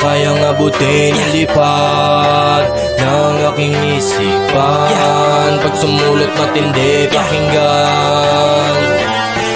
kayang abutin ang lipad ng aking isipan. Pag sumulot matindi, pakinggan.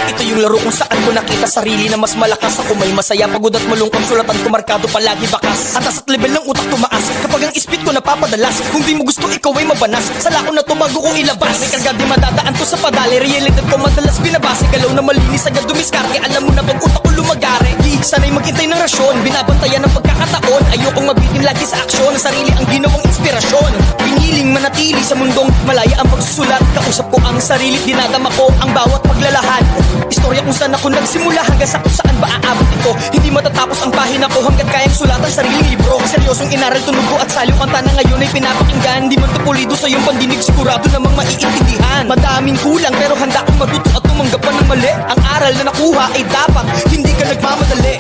Ito yung laro kung saan ko nakita sarili na mas malakas. Ako may masaya, pagod at malungkot, sulatan ko markado palagi bakas. Atas at level ng utak tumaas, kapag ang ispit ko napapadalas. Kung di mo gusto ikaw ay mabanas, sala ko na tumago kong ilabas. May karga di madadaan to sa padali, realidad ko madalas binabase. Galaw na malinis agad dumiskarte, alam mo na pag utak ko lumagare. Di sanay maghintay ng rasyon, binabantayan ng pagkakataon. Ayokong mabitin lagi sa aksyon, sarili ang ginawang inspirasyon. Piniling manatili sa mundong malaya ang pagsusulat. Kausap ko ang sarili, dinadama ko ang bawat paglalahad. Istorya kung saan ako nagsimula hanggang sa kung saan ba aabot ito. Hindi matatapos ang pahina ko hanggat kayang sulatan sariling libro. Seryosong inaral, tunugo at salyo kanta na ngayon ay pinapakinggan. Di man to pulido sa iyong pandinig, sigurado namang maiintindihan. Madaming kulang pero handa akong matuto at tumanggap pa ng mali. Ang aral na nakuha ay dapat hindi ka nagmamadali.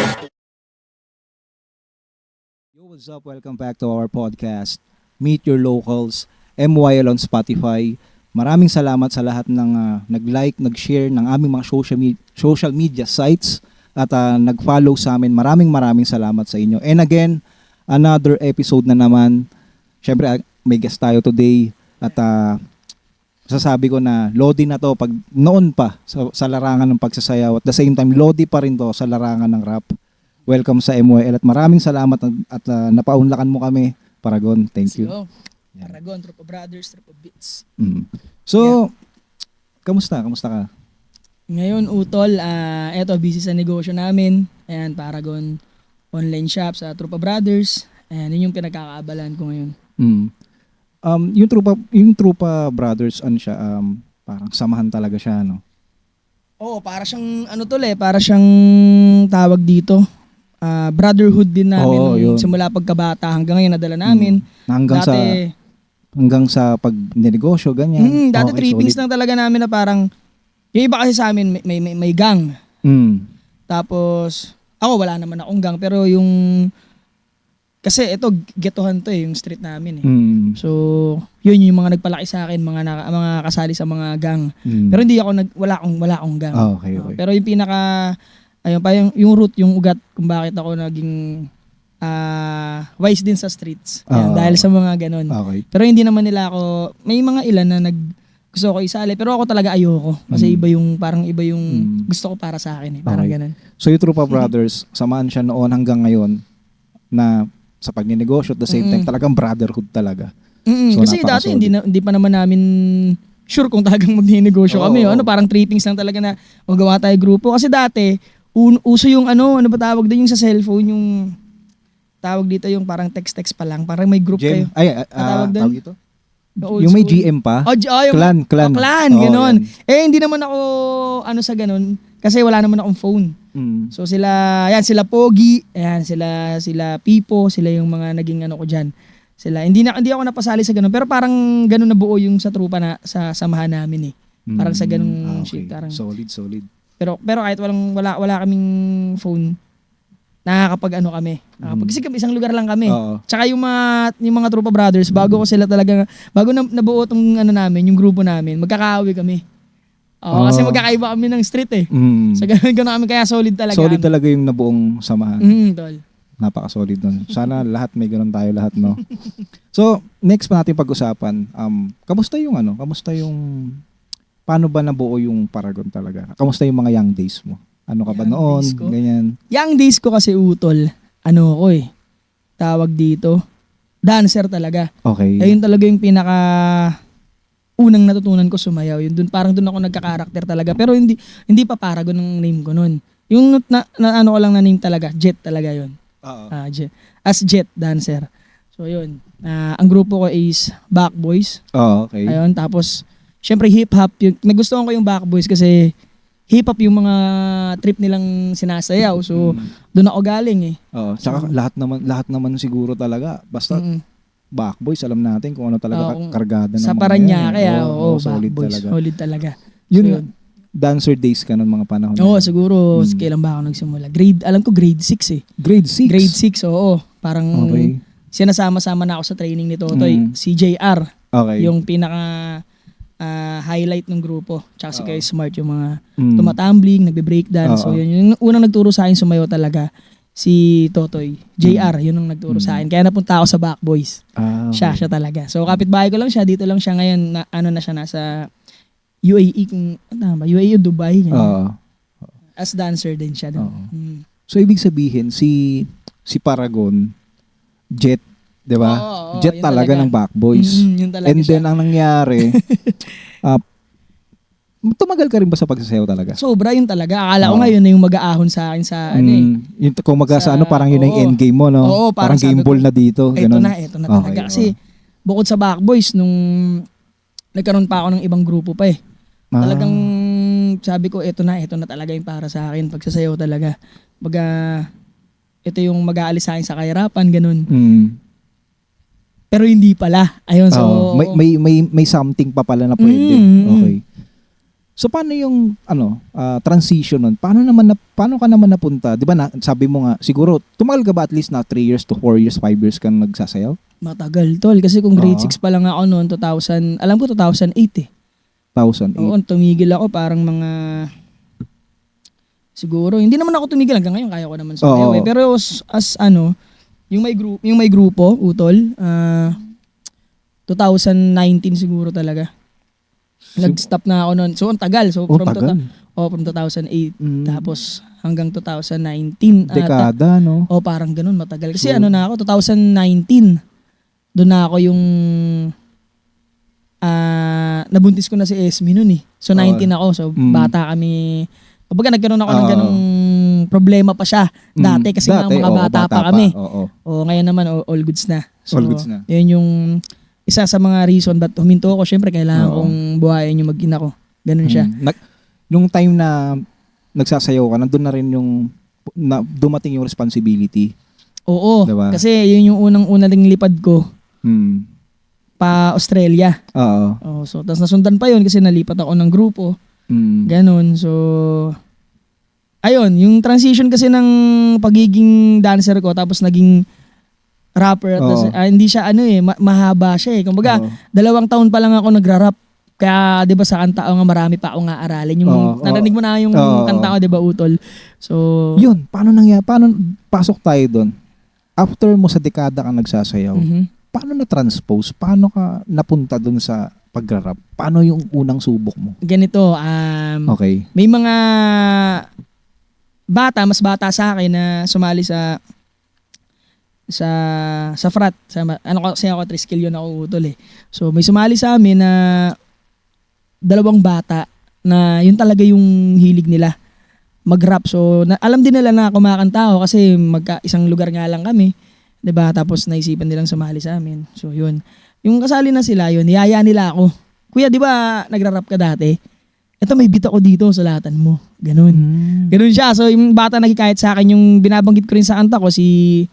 Yo, what's up? Welcome back to our podcast, Meet Your Locals, MYL on Spotify. Maraming salamat sa lahat ng nag-like, nag-share ng aming mga social media sites at nag-follow sa amin. Maraming salamat sa inyo. And again, another episode na naman. Siyempre, may guest tayo today at sasabi ko na Lodi na to pag noon pa sa larangan ng pagsasayaw. At the same time, Lodi pa rin to sa larangan ng rap. Welcome sa MYL at maraming salamat at napaunlakan mo kami, Paragon. Thank you. Paragon, Tropa Brothers, Tropa Beats. So, kamusta? Kamusta ka? Ngayon, Utol, eto, busy sa negosyo namin. Ayan, Paragon online shop sa Tropa Brothers. Ayan, yun yung pinagkakaabalan ko ngayon. Yung Tropa Brothers, ano siya, parang samahan talaga siya, no? Oo, para siyang, para siyang tawag dito. Brotherhood din namin yun. simula pagkabata hanggang ngayon nadala namin. Hanggang sa pag-negosyo, ganyan. Dati Okay, trippings solid. lang talaga namin na parang, yung iba kasi sa amin may gang. Tapos, ako wala naman akong gang, pero yung, kasi ito, getohan to yung street namin So, yun yung mga nagpalaki sa akin, mga kasali sa mga gang. Pero hindi ako, wala akong gang. Okay. Pero yung pinaka, ayun pa yung root, yung ugat kung bakit ako naging wise din sa streets. Ayan, dahil sa mga ganun. Okay. Pero hindi naman nila ako, may mga ilan na gusto ko isali, pero ako talaga ayoko. Kasi iba yung gusto ko para sa akin. Parang Okay. ganun. So yung Tropa Brothers, samahan siya noon hanggang ngayon na sa pagninegosyo at the same time talagang brotherhood talaga. So, Kasi dati napaka-solid. hindi pa naman namin sure kung talagang magninegosyo kami. Parang trippings lang talaga na magawa tayo grupo. Kasi dati, uso yung ano ba tawag doon, yung sa cellphone, yung tawag dito yung parang text pa lang. Parang may group kayo. Tawag doon? Tawag ito? Old Yung may school. GM pa? Yung Clan. Clan, Oo, ganon. yan. Hindi naman ako sa ganon kasi wala naman akong phone. So sila Pogi, ayan sila Pipo, sila yung mga naging ko diyan. Sila hindi ako napasali sa ganon, pero parang ganon na buo yung sa trupa na sa samahan namin Parang sa ganung Okay. shit, parang. Solid. Pero kahit wala kaming phone, nakakapag kami. Kasi isang lugar lang kami. Oo. Tsaka yung mga Tropa Brothers, bago nabuo tong namin, yung grupo namin, magkakaaway kami. Kasi magkakaiba kami ng street So ganun kami, kaya solid talaga. Solid talaga yung nabuong samahan. Tol. Napaka-solid nun. Sana lahat may ganun tayo lahat, no? So, next pa natin pag-usapan. Kamusta yung paano ba nabuo yung Paragon talaga? Kamusta yung mga young days mo? Ano ka ba Young noon? days ko? Ganyan. Young days ko kasi, Utol, tawag dito, dancer talaga. Okay. Ayun talaga yung pinaka unang natutunan ko sumayaw. Yun parang doon ako nagka-character talaga. Pero hindi pa Paragon ng name ko noon. Yung ano ko lang na name talaga, Jet talaga yun. Oo. Jet. As Jet dancer. So yun. Ang grupo ko is Back Boys. Okay. Ayun, tapos syempre hip-hop. Nagustuhan ko yung Back Boys kasi hip-hop yung mga trip nilang sinasayaw. So doon ako galing Oo. Tsaka lahat naman siguro talaga. Basta Backboys, alam natin kung ano talaga kargada ng sa mga Paranaque, yan. Back Boys. talaga. Solid talaga. Yun, dancer days ka ng mga panahon. Oo, siguro kailan ba ako nagsimula? Alam ko grade 6 Grade 6? Grade 6, oo. Parang Okay. sinasama-sama na ako sa training ni Totoy. Si JR, Okay. yung pinaka highlight ng grupo. Tsaka si Kuya Smart, yung mga Mm. tumatumbling, nagbe-breakdance. So Oo. yun, yung unang nagturo sa akin sumayaw talaga, si Totoy. JR, yun ang nagturo sa akin. Kaya napunta ako sa Backboys. Okay. Siya talaga. So kapitbahay ko lang siya, dito lang siya ngayon, na, ano na siya, nasa UAE, kung, ano ba, UAE o Dubai. Ganyan. Oo. As dancer din siya doon. Oo. So ibig sabihin si Paragon jet, 'di ba? Oo, Jet yun talaga ng Backboys. Yun talaga And siya. then ang nangyari tumagal ka rin ba sa pagsasayaw talaga? Sobra yun talaga. Akala ko Oo. ngayon na yung mag-aahon sa akin sa ano eh. Yung kung maga sa Sa- ano parang yun ang oo. end game mo, no? Oo, parang parang game sabi ball ko, na dito, ganun. Ito na talaga. Kasi bukod sa Backboys, nung nagkaroon pa ako ng ibang grupo pa eh. Talagang sabi ko, ito na talaga yung para sa akin. Pagsasayaw talaga. Ito yung mag-aalis sa akin sa kahirapan, ganun. Pero hindi pala. Ayun, so... Oo. May something pa pala na pwede. Okay. So paano yung transition nun? Paano ka naman napunta? 'Di ba sabi mo nga siguro tumagal ka ba at least na 3 years to 4 years, 5 years kang nagsasayaw? Matagal, tol. Kasi kung grade Oo. 6 pa lang ako noon, 2000, alam ko 2008 eh. 2008. Oo, tumigil ako parang mga... Siguro, hindi naman ako tumigil hanggang ngayon, kaya ko naman sumayaw Oo. eh. Pero as yung may grupo, Utol, 2019 siguro talaga. Nag-stop na ako noon. So, ang tagal. So, from tagal. from 2008 tapos hanggang 2019 ata. Dekada, no? Parang ganun, matagal. Kasi So- na ako, 2019, doon na ako yung nabuntis ko na si Esme noon eh. So 19 ako, so bata kami. Kumbaga nagkaroon ako ng ganung problema pa siya dati kasi nga mga bata pa kami. Oo. Ngayon naman all goods na. So, All goods na. Yun yung isa sa mga reason ba't huminto ako. Syempre kailangan Oo. kong buhayin yung mag-ina ko. Ganun siya. Nung time na nagsasayaw ka, nandun na rin yung dumating yung responsibility. Oo, Diba? kasi yun yung unang-una ding lipad ko pa Australia. Oo. So, tapos nasundan pa yun kasi nalipat ako ng grupo. Ganon. So, ayun, yung transition kasi ng pagiging dancer ko tapos naging rapper. Tapos, hindi siya mahaba siya eh. Kumbaga, 2 taon pa lang ako nagra-rap. Kaya, di ba sa kanta ko nga marami pa akong aaralin. Yung, narinig mo na yung kanta ko, di ba, Utol? So, yun, paano pasok tayo doon? After mo sa dekada ka nagsasayaw, paano na-transpose? Paano ka napunta doon sa pagra-rap? Paano yung unang subok mo? ganito, Okay. may mga mas bata sa akin na sumali sa frat. Kasi ako, triskill yun ako, Utol eh. So, may sumali sa amin na 2 bata na yun talaga yung hilig nila mag-rap. So, alam din nila na kumakanta ako kasi isang lugar nga lang kami. 'Di ba? Tapos naisipan nilang sumali sa amin. So, yun. Yung kasali na sila, yun, niyaya nila ako. Kuya, 'di ba nagra-rap ka dati? Ito, may beat ako dito, sulatan mo. Ganun. Ganun siya. So, yung bata nagkikayat sa akin, yung binabanggit ko rin sa kanta ko, si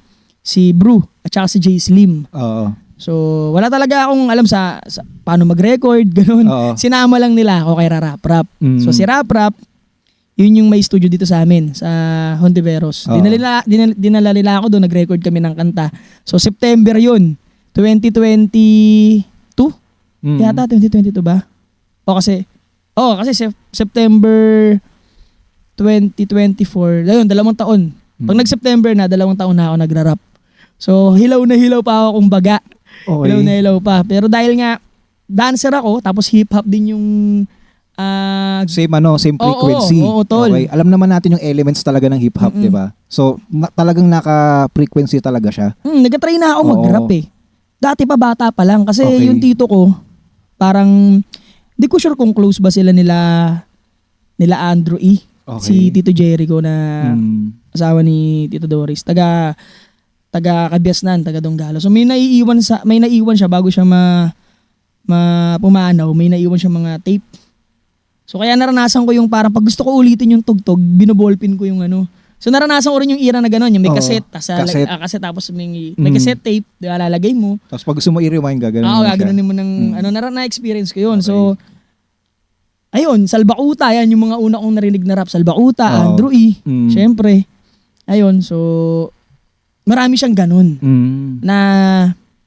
Brew at saka si Jay Slim. Oo. So, wala talaga akong alam sa paano mag-record, ganun. Oo. Sinama lang nila ako kay Rap. So, si Rap, yun yung may studio dito sa amin, sa Hontiveros. Oo. Dinala nila ako doon, nag-record kami ng kanta. So, September yun, 2022? Yata, 2022 ba? Kasi September 2024, ayun, 2 taon. Pag nag-September na, 2 taon na ako nagra-rap. So, hilaw na hilaw pa ako kumbaga. Okay. Hilaw na hilaw pa. Pero dahil nga, dancer ako, tapos hip-hop din yung... Same frequency. Oo, tol. Okay. Alam naman natin yung elements talaga ng hip-hop, di ba? So, talagang naka-frequency talaga siya. Nag-try na ako Oo. mag-rap eh. Dati pa bata pa lang. Kasi Okay. yung tito ko, parang, di ko sure kung close ba sila nila Andrew E. Okay. Si Tito Jericho na asawa ni Tito Doris. Taga Kabiasnan, taga Donggalo. So may naiiwan siya bago siya pumanaw, may naiiwan siya mga tape. So kaya naranasan ko yung parang pag gusto ko ulitin yung tugtog, binoballpin ko yung ano. So naranasan ko rin yung era na gano'n, yung may Oo, cassette, cassette tapos may cassette tape, di ba, lalagay mo. Tapos pag gusto mo i-rewind, gagawin Oo, mo siya. gaganunin mo ng na-experience ko yun. Okay. So ayun, Salbakuta, yan yung mga una kong narinig na rap. Salbakuta, Oo. Andrew E. Syempre. Ayun, so marami siyang ganun na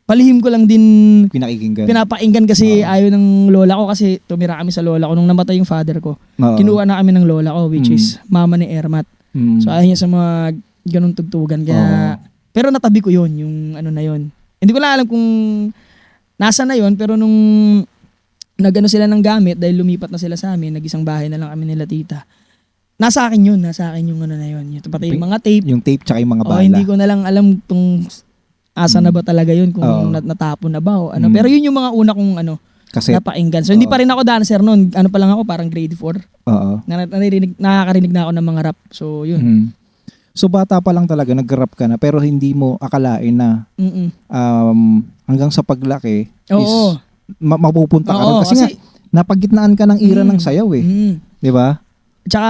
palihim ko lang din pinapakinggan kasi ayaw ng lola ko kasi tumira kami sa lola ko nung namatay yung father ko. Oo. Kinuha na kami ng lola ko which is mama ni Ermat. So ayaw niya sa mga ganun tugtugan. Kaya, pero natabi ko yun, yung ano na yun. Hindi ko lang alam kung nasa na yun, pero nung nagano sila ng gamit, dahil lumipat na sila sa amin, nag-isang bahay na lang kami nila tita. Nasa akin yung ano na yun. Yung, pati yung mga tape. Yung tape tsaka yung mga bala. Hindi ko na lang alam kung asa na ba talaga yun, kung natapon na ba o ano. Pero yun yung mga una kong ano, Kasi, napakinggan. So hindi pa rin ako dancer noon. Ano pa lang ako, parang grade 4. oo. Nakakarinig na ako ng mga rap. So yun. Mhm. So bata pa lang talaga, nag-rap ka na, pero hindi mo akalain na hanggang sa paglaki is Oo. mapupunta ka Oo, ron. Kasi nga, napagitnaan ka ng era ng sayaw eh. Di ba? Tsaka,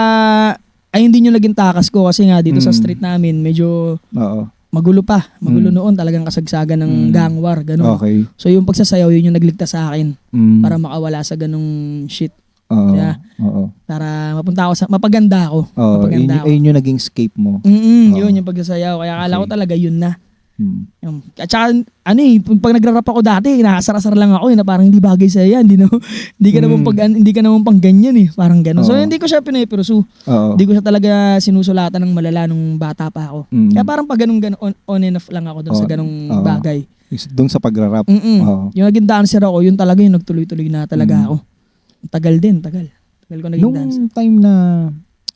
ay hindi nyo naging takas ko kasi nga dito sa street namin, medyo Oo. magulo pa. Magulo noon, talagang kasagsagan ng gang war, ganun. Okay. So yung pagsasayaw, yun yung nagligtas sa akin Mm. para makawala sa ganung shit. Oo. Yeah. Oo. Para mapunta ako sa, mapaganda ako. Oo. Mapaganda ako. Yun yung naging escape mo. Yun yung pagsasayaw. Kaya akala ko talaga yun na. Mm. At saka, ano eh, pag nagra-rap ako dati, nakasarasar lang ako na parang hindi bagay sa'yo yan. Hindi ka naman pang ganyan eh. Parang gano'n. So, hindi ko siya pinipursu. Oo. Hindi ko siya talaga sinusulatan ng malala nung bata pa ako. Kaya parang pag ganun, on and off lang ako doon sa ganung bagay. Doon sa pagrarap. Oo. Yung naging dancer ako, yun talaga yung nagtuloy-tuloy na talaga ako. Tagal din, tagal. Tagal ko naging dancer. Nung time na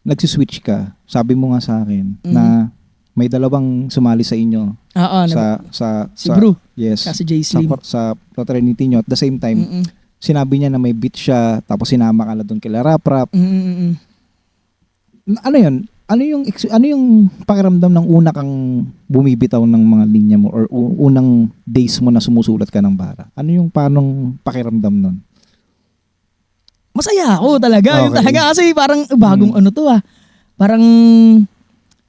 nagsiswitch ka, sabi mo nga sa akin na may dalawang sumali sa inyo. Oo, si Bru. Yes. Kasi Jay Slim. Sa fraternity nyo. At the same time, sinabi niya na may beat siya, tapos sinama ka na doon kila rap. Ano yun? Ano yung pakiramdam ng una kang bumibitaw ng mga linya mo or unang days mo na sumusulat ka ng bara? Ano yung panong pakiramdam nun? Masaya ako talaga. Okay. Yung talaga kasi parang bagong ano to Parang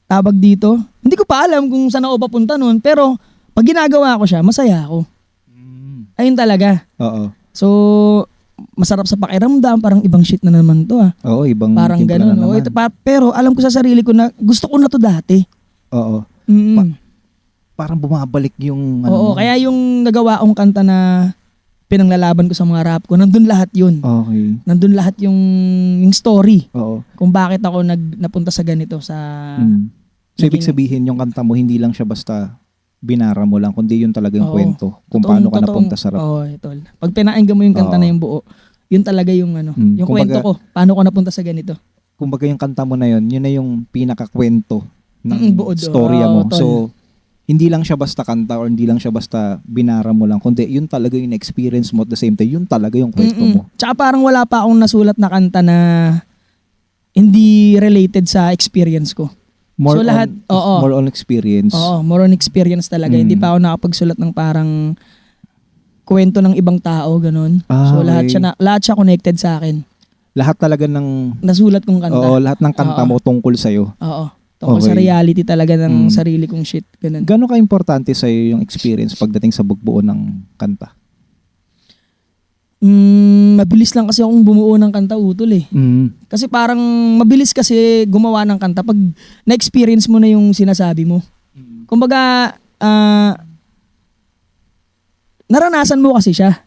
tawag dito. Hindi ko pa alam kung saan ako papunta nun. Pero pag ginagawa ko siya, masaya ako. Ayun talaga. Oo. So, masarap sa pakiramdam. Parang ibang shit na naman to Oo, ibang parang timpla ganun. na naman. Pero alam ko sa sarili ko na gusto ko na to dati. Oo. Parang bumabalik yung Oo, kaya yung nagawa kong kanta na pinanglalaban ko sa mga rap ko, nandun lahat yun. Okay. Nandun lahat yung story. Oo. Kung bakit ako napunta sa ganito sa... So, ibig sabihin, yung kanta mo, hindi lang siya basta binara mo lang, kundi yun talaga yung Oo. kwento kung paano ka napunta sa rap. Oo, ito. Pag pinainggan mo yung kanta na yung buo, yun talaga yung yung kwento Kumbaga, ko. Paano ko napunta sa ganito. Kumbaga yung kanta mo na yun na yung pinakakwento ng Buod. storya mo. Tol. So, hindi lang siya basta kanta or hindi lang siya basta binara mo lang, kundi yun talaga yung experience mo at the same time, yun talaga yung kwento mo. Tsaka parang wala pa akong nasulat na kanta na hindi related sa experience ko. More So, lahat- more on experience. Oo, more on experience talaga. Hindi pa ako nakapagsulat ng parang kwento ng ibang tao, ganun. So lahat Okay. lahat siya connected sa akin. Lahat talaga ng Nasulat kong kanta. Oo, lahat ng kanta mo tungkol sa'yo. Oo. Tungkol sa Okay. reality talaga ng sarili kong shit. Ganun. Gano'n ka-importante sa'yo yung experience pagdating sa bugbuo ng kanta? Mabilis lang kasi akong bumuo ng kanta, Utol eh. Kasi parang mabilis kasi gumawa ng kanta pag na-experience mo na yung sinasabi mo. Kumbaga, naranasan mo kasi siya.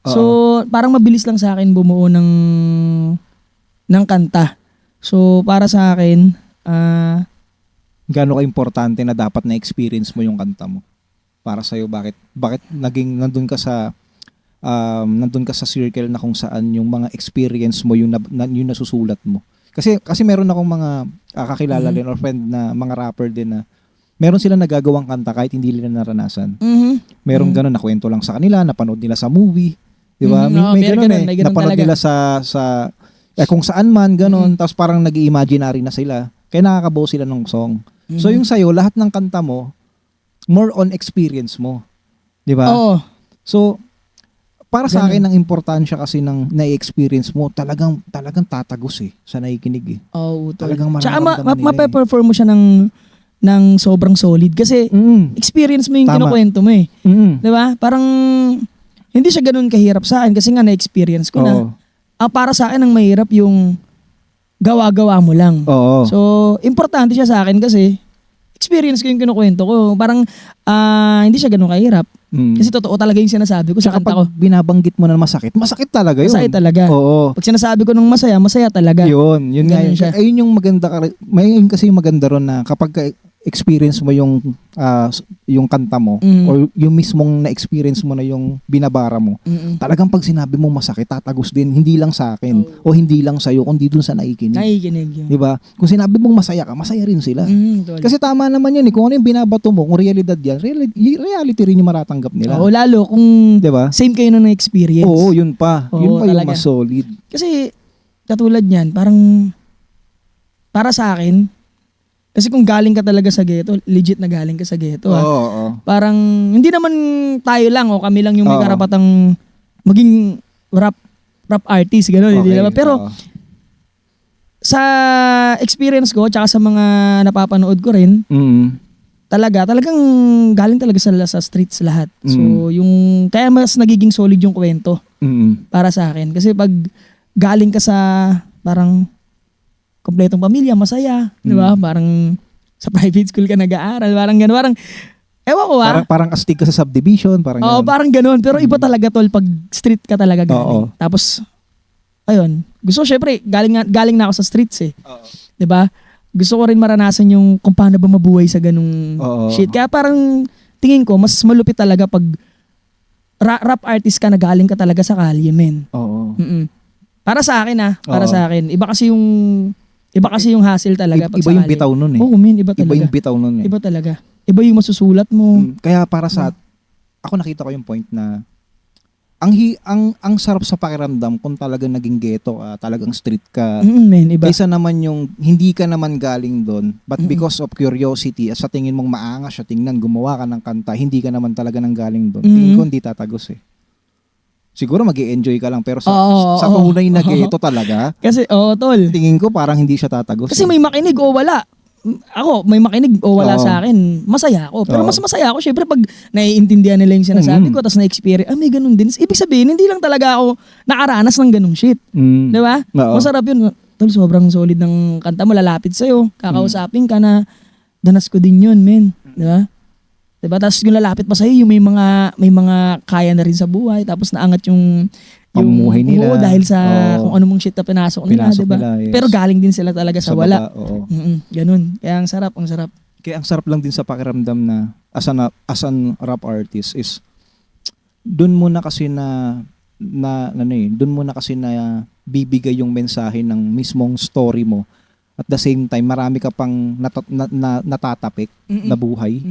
So, parang mabilis lang sa akin bumuo ng kanta. So, para sa akin, Gano'n ka-importante na dapat na-experience mo yung kanta mo? Para sa'yo, bakit naging nandun ka sa circle na kung saan yung mga experience mo yung nasusulat mo? Kasi meron akong mga kakilala din or friend na mga rapper din na meron silang nagagawang kanta kahit hindi nila naranasan. Meron gano'n na kwento lang sa kanila, napanood nila sa movie. Di ba? May gano'n may ganun napanood talaga. nila sa kung saan man, gano'n. Tapos parang nag-imaginary na sila. Kaya nakakabuo sila ng song. So yung sa'yo, lahat ng kanta mo, more on experience mo. Di ba? Oo. So, para sa akin, ang importansya kasi ng na-experience mo, talagang tatagos sa nakikinig eh. Oo, Utol. Talagang Tsaka mararamdaman nila mape-perform mo siya ng sobrang solid. Kasi experience mo yung Tama. kinukwento mo eh. Mm. Di ba? Parang hindi siya ganun kahirap sa akin kasi nga na-experience ko na. Oo. Para sa akin, ang mahirap yung gawa-gawa mo lang. Oo. So, importante siya sa akin kasi experience ko yung kinukwento ko. Parang hindi siya ganun kahirap. Kasi totoo talaga yung sinasabi ko sa Tsaka kanta ko. pag binabanggit mo na masakit talaga yun. Masaya talaga. Oo. Pag sinasabi ko ng masaya, masaya talaga. Yun nga Ganun yun. siya. Ayun yung maganda, may yun kasi yung maganda ron na kapag experience mo yung kanta mo or yung mismong na-experience mo na yung binabara mo, talagang pag sinabi mo masakit, tatagos din, hindi lang sa akin o hindi lang sa'yo, kundi dun sa nakikinig. Nakikinig yun. Diba? Kung sinabi mong masaya ka, masaya rin sila. Tol. Kasi tama naman yun eh. Kung ano yung binabato mo, kung realidad yan, reality rin yung maratanggap nila. Oo, lalo kung Diba? same kayo na experience. Oo, yun pa. Yun Oo, pa yung talaga. mas solid. Kasi katulad niyan, parang para sa akin, kasi kung galing ka talaga sa ghetto, legit na galing ka sa ghetto. Oo. Parang hindi naman tayo lang o kami lang yung may Oo. karapatang maging rap artist, gano'n, hindi naman. Pero oo. sa experience ko, tsaka sa mga napapanood ko rin, talagang galing talaga sa streets lahat. So, yung, kaya mas nagiging solid yung kwento para sa akin. Kasi pag galing ka sa parang kompletong pamilya, masaya, di ba? Parang sa private school ka nag-aaral, parang gano'n. Parang, ewan ko Parang astig ka sa subdivision, parang Oo, ganun. parang gano'n. Pero iba talaga tol pag street ka talaga galing. Oo. Tapos, ayun. Gusto ko syempre, galing na ako sa streets eh. Oo. 'Di ba? Gusto ko rin maranasan yung kung paano ba mabuhay sa ganung Oo. shit. Kaya parang tingin ko mas malupit talaga pag rap artist ka na galing ka talaga sa kalye, men. Oo. Para sa akin para Oo. sa akin. Iba kasi yung hassle talaga pag Iba sa yung kalye. bitaw nun eh. Oo, men, iba Iba talaga. yung bitaw nun eh. Iba talaga. Iba yung masusulat mo. Kaya para sa ako nakita ko yung point na ang sarap sa pakiramdam kung talagang naging ghetto ka, talagang street ka. Men, iba. Kaysa naman yung hindi ka naman galing doon, but because of curiosity at sa tingin mong maangas siya tingnan, gumawa ka ng kanta, hindi ka naman talaga nang galing doon. Tingin ko hindi tatagos eh. Siguro mag-i-enjoy ka lang pero sa tunay na ghetto talaga, Kasi, tol. tingin ko parang hindi siya tatagos. Kasi may makinig o wala. Ako, may makinig o wala Oo. sa akin. Masaya ako. Pero Oo. mas masaya ako, syempre, pag naiintindihan nila yung sinasabi ko, tapos na-experience, may ganun din. Ibig sabihin, hindi lang talaga ako nakaranas ng ganung shit. Di ba? Oo. Masarap yun. Tol, sobrang solid ng kanta mo. Lalapit sa'yo. Kakausapin ka na, danas ko din yun, men. Di ba? Diba? Tapos yung lalapit pa sa'yo, yung may mga kaya na rin sa buhay. Tapos naangat yung Pamumuhay nila. Oo, dahil sa Oo. kung ano mong shit na pinasok nila, Pinasok diba? nila, yes. Pero galing din sila talaga sa wala. baba, oo. Ganun. Kaya ang sarap, ang sarap. Kaya ang sarap lang din sa pakiramdam na as an rap artist is doon mo na kasi doon mo na kasi na bibigay yung mensahe ng mismong story mo. At the same time, marami ka pang natatapik na buhay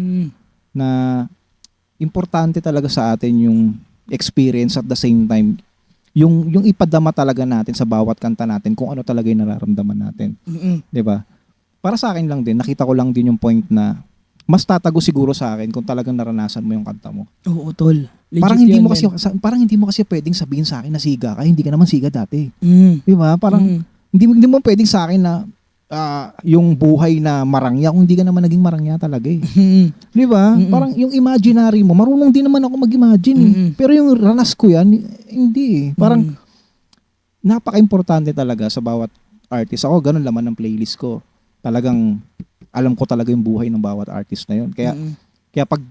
na importante talaga sa atin yung experience at the same time yung ipadama talaga natin sa bawat kanta natin kung ano talaga yung nararamdaman natin. 'Di ba? Para sa akin lang din, nakita ko lang din yung point na mas tatago siguro sa akin kung talagang naranasan mo yung kanta mo. Oo, tol. Legit Parang hindi yun, mo kasi men. parang hindi mo kasi pwedeng sabihin sa akin na siga ka, hindi ka naman siga dati. 'Di ba? Parang Mm. hindi mo pwedeng sa akin na yung buhay na marangya kung hindi ka naman naging marangya talaga eh. Di ba? Parang yung imaginary mo, marunong din naman ako mag-imagine. Pero yung ranas ko yan, hindi eh. Parang napaka-importante talaga sa bawat artist. Ako, ganun laman ng playlist ko. Talagang alam ko talaga yung buhay ng bawat artist na yun. Kaya pag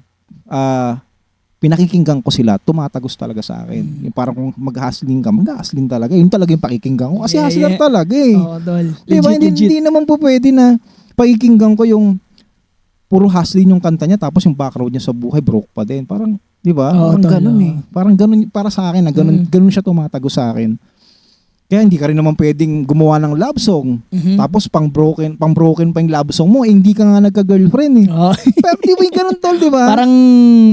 pinakikinggan ko sila, tumatagos talaga sa akin. Yung parang kung mag-hustling ka, mag-hustling talaga. Yun talaga yung pakikinggan ko. Kasi Yeah, hustler yeah. talaga eh. Oo, tol. Diba? Hindi naman po pwede na pakikinggan ko yung puro hustling yung kanta niya tapos yung background niya sa buhay broke pa din. Parang, di ba? Oo, Parang tol, ganun oo. eh. Parang ganun para sa akin na ganun siya tumatagos sa akin. Kaya hindi ka rin naman pwedeng gumawa ng love song. Tapos pang broken pa yung love song mo, hindi ka nga nagka-girlfriend eh. Oo. Pero di ba yung ganun tol, di ba? Parang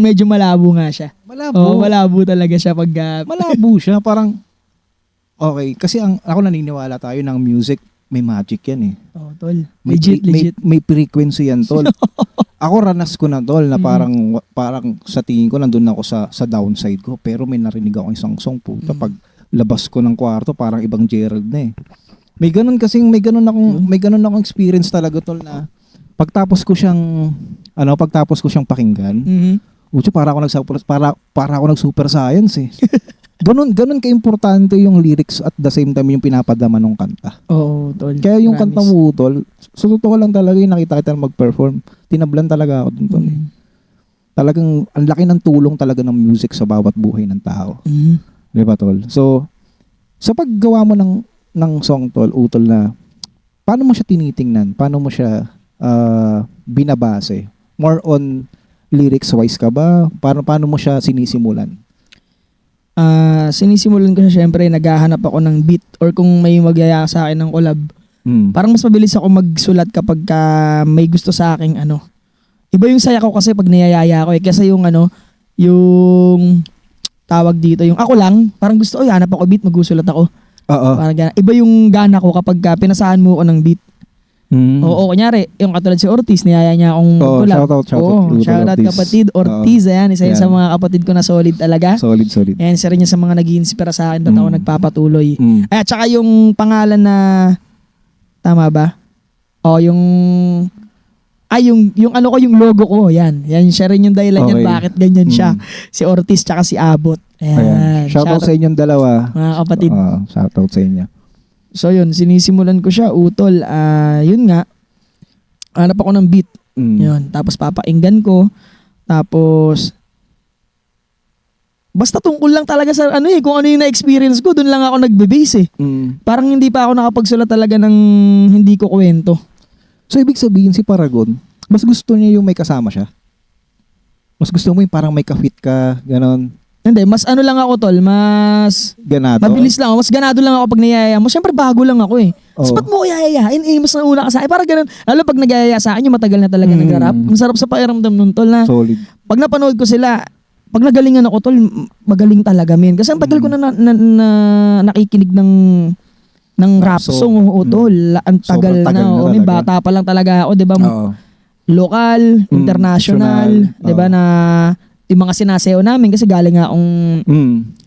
medyo malabo nga siya. Malabo. Oo, malabo talaga siya pag... Malabo siya. Parang, okay. Kasi ako naniniwala tayo ng music, may magic yan eh. Oo, tol. May, Legit. may frequency yan, tol. Ako ranas ko na, tol, na parang sa tingin ko nandun ako sa downside ko. Pero may narinig ako isang song, puta. Pag labas ko ng kwarto, parang ibang Gerald na eh. May ganun akong experience talaga, tol, na pagtapos ko siyang pakinggan, Ucho, para ako nag-super science eh. Ganun ka-importante yung lyrics at the same time yung pinapadama ng kanta. Oo, tol. Kaya yung Promise. kanta mo, tol, sa totoo lang talaga yung nakita kita mag-perform, tinablan talaga ako dun, tol. Talagang, ang laki ng tulong talaga ng music sa bawat buhay ng tao. Di ba, tol? So, sa paggawa mo ng song, tol, utol na, paano mo siya tinitingnan? Paano mo siya binabase? More on lyrics wise ka ba? Paano mo siya sinisimulan? Sinisimulan ko siya, syempre naghahanap ako ng beat or kung may magyaya sa akin ng collab. Parang mas mabilis ako magsulat kapag may gusto sa akin ano. Iba yung saya ko kasi pag niyayaya ako kasi yung yung tawag dito, yung ako lang, parang gusto, hanap ako beat, magsusulat ako. Oo. Parang iba yung gana ko kapag pinasahan mo ako ng beat. Oo, kunyari, yung katulad si Ortiz, niyaya niya akong collab. Shoutout kapatid Ortiz, ayan, isa yun sa mga kapatid ko na solid talaga. Solid. Ayan, isa rin yun sa mga nag-iinspira sa akin, ba't ako nagpapatuloy. Ay, at saka yung pangalan na, tama ba? Yung logo ko, yan, siya rin yung dahilan yan, bakit ganyan siya. Si Ortiz tsaka si Abot. Ayan. Shoutout sa inyong dalawa. Mga kapatid. Shoutout sa inyo. So yun, sinisimulan ko siya, utol. Yun nga, hanap ako ng beat. Yun, tapos papainggan ko. Tapos, basta tungkol lang talaga sa kung ano yung na-experience ko, doon lang ako nagbe-base Parang hindi pa ako nakapagsulat talaga ng hindi ko kwento. So ibig sabihin si Paragon, mas gusto niya yung may kasama siya? Mas gusto mo yung parang may ka-fit ka, ganon? Hindi, mas lang ako tol, mas ganado. mabilis lang ako, mas ganado lang ako pag niyayaya mo. Siyempre bago lang ako Mas ba't mo ko yayayain? Mas nauna ka sa akin. Parang ganun. Lalo pag nagyayaya sa akin, yung matagal na talaga nagrarap. Ang sarap sa pakiramdam nun tol na. Solid. Pag napanood ko sila, pag nagalingan ako tol, magaling talaga men. Kasi ang tagal ko na nakikinig ng rap song tol. Ang tagal na. May bata pa lang talaga ako, 'di ba? Lokal, international, 'di ba na yung mga sinasayaw namin kasi galing nga akong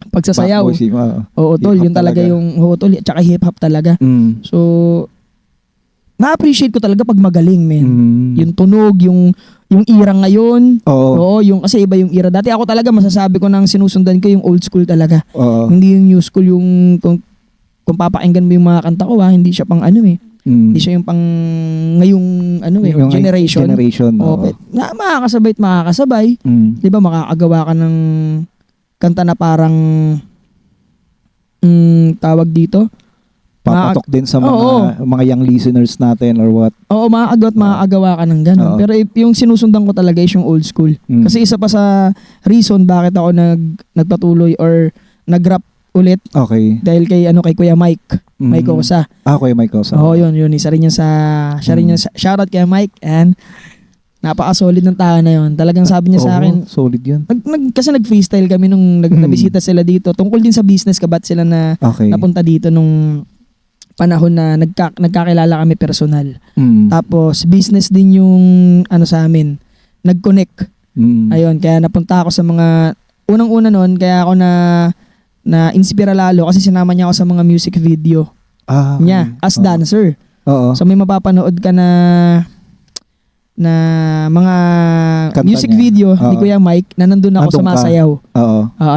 pagsasayaw. Tol, yun talaga yung tol, tsaka hip-hop talaga. So, na-appreciate ko talaga pag magaling, men. Yung tunog, yung era ngayon. Oo, yung kasi iba yung era. Dati ako talaga masasabi ko nang sinusundan ko yung old school talaga. Hindi yung new school, yung kung papakinggan mo yung mga kanta ko, hindi siya pang hindi siya yung pang ngayong yung generation. Makakasabay. 'Di ba makakagawa ka ng kanta na parang tawag dito. Papatok din sa mga young listeners natin or what. Oo, makakagawa ka ng ganun. Pero yung sinusundan ko talaga is yung old school. Kasi isa pa sa reason bakit ako nagpatuloy or nag-rap ulit. Okay. Dahil kay Kuya Mike. Mike Osa. Kuya Mike Osa. Yun. Isa rin yan shoutout kay Mike and napaka-solid ng tao na yun. Talagang sabi niya sa akin. Solid yun. Kasi nag-freestyle kami nung nabisita sila dito. Tungkol din sa business kabat sila na napunta dito nung panahon na nagkakilala kami personal. Tapos business din yung sa amin. Nag-connect. Ayun, kaya napunta ako sa mga unang-una noon, kaya ako na-inspira lalo kasi sinama niya ako sa mga music video niya as dancer. So may mapapanood ka na mga kanta music niya. Video ni Kuya Mike na nandun ako sa Masayaw.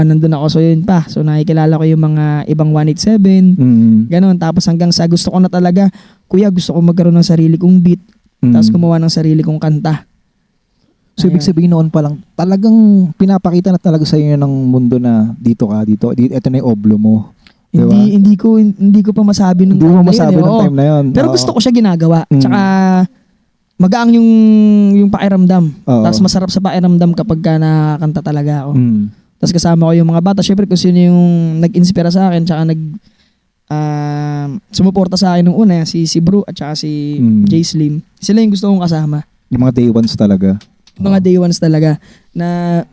Nandun ako. So yun pa. So nakikilala ko yung mga ibang 187. Ganon. Tapos hanggang sa gusto ko na talaga, Kuya, gusto ko magkaroon ng sarili kong beat. Tapos gumawa ng sarili kong kanta. So ibig sabihin noon pa lang, talagang pinapakita na talaga sa inyo ng mundo na dito. Ito na yung oblo mo. Diba? Hindi ko pa masabi nung time na yun. Pero gusto ko siya ginagawa. Tsaka magaang yung pakiramdam. Tapos masarap sa pakiramdam kapag nakakanta talaga ako. Tapos kasama ko yung mga bata. Syempre kung sino yung nag-inspira sa akin tsaka sumuporta sa akin nung una, si Bru at tsaka si Jay Slim. Sila yung gusto kong kasama. Yung mga day ones talaga. Mga day ones talaga na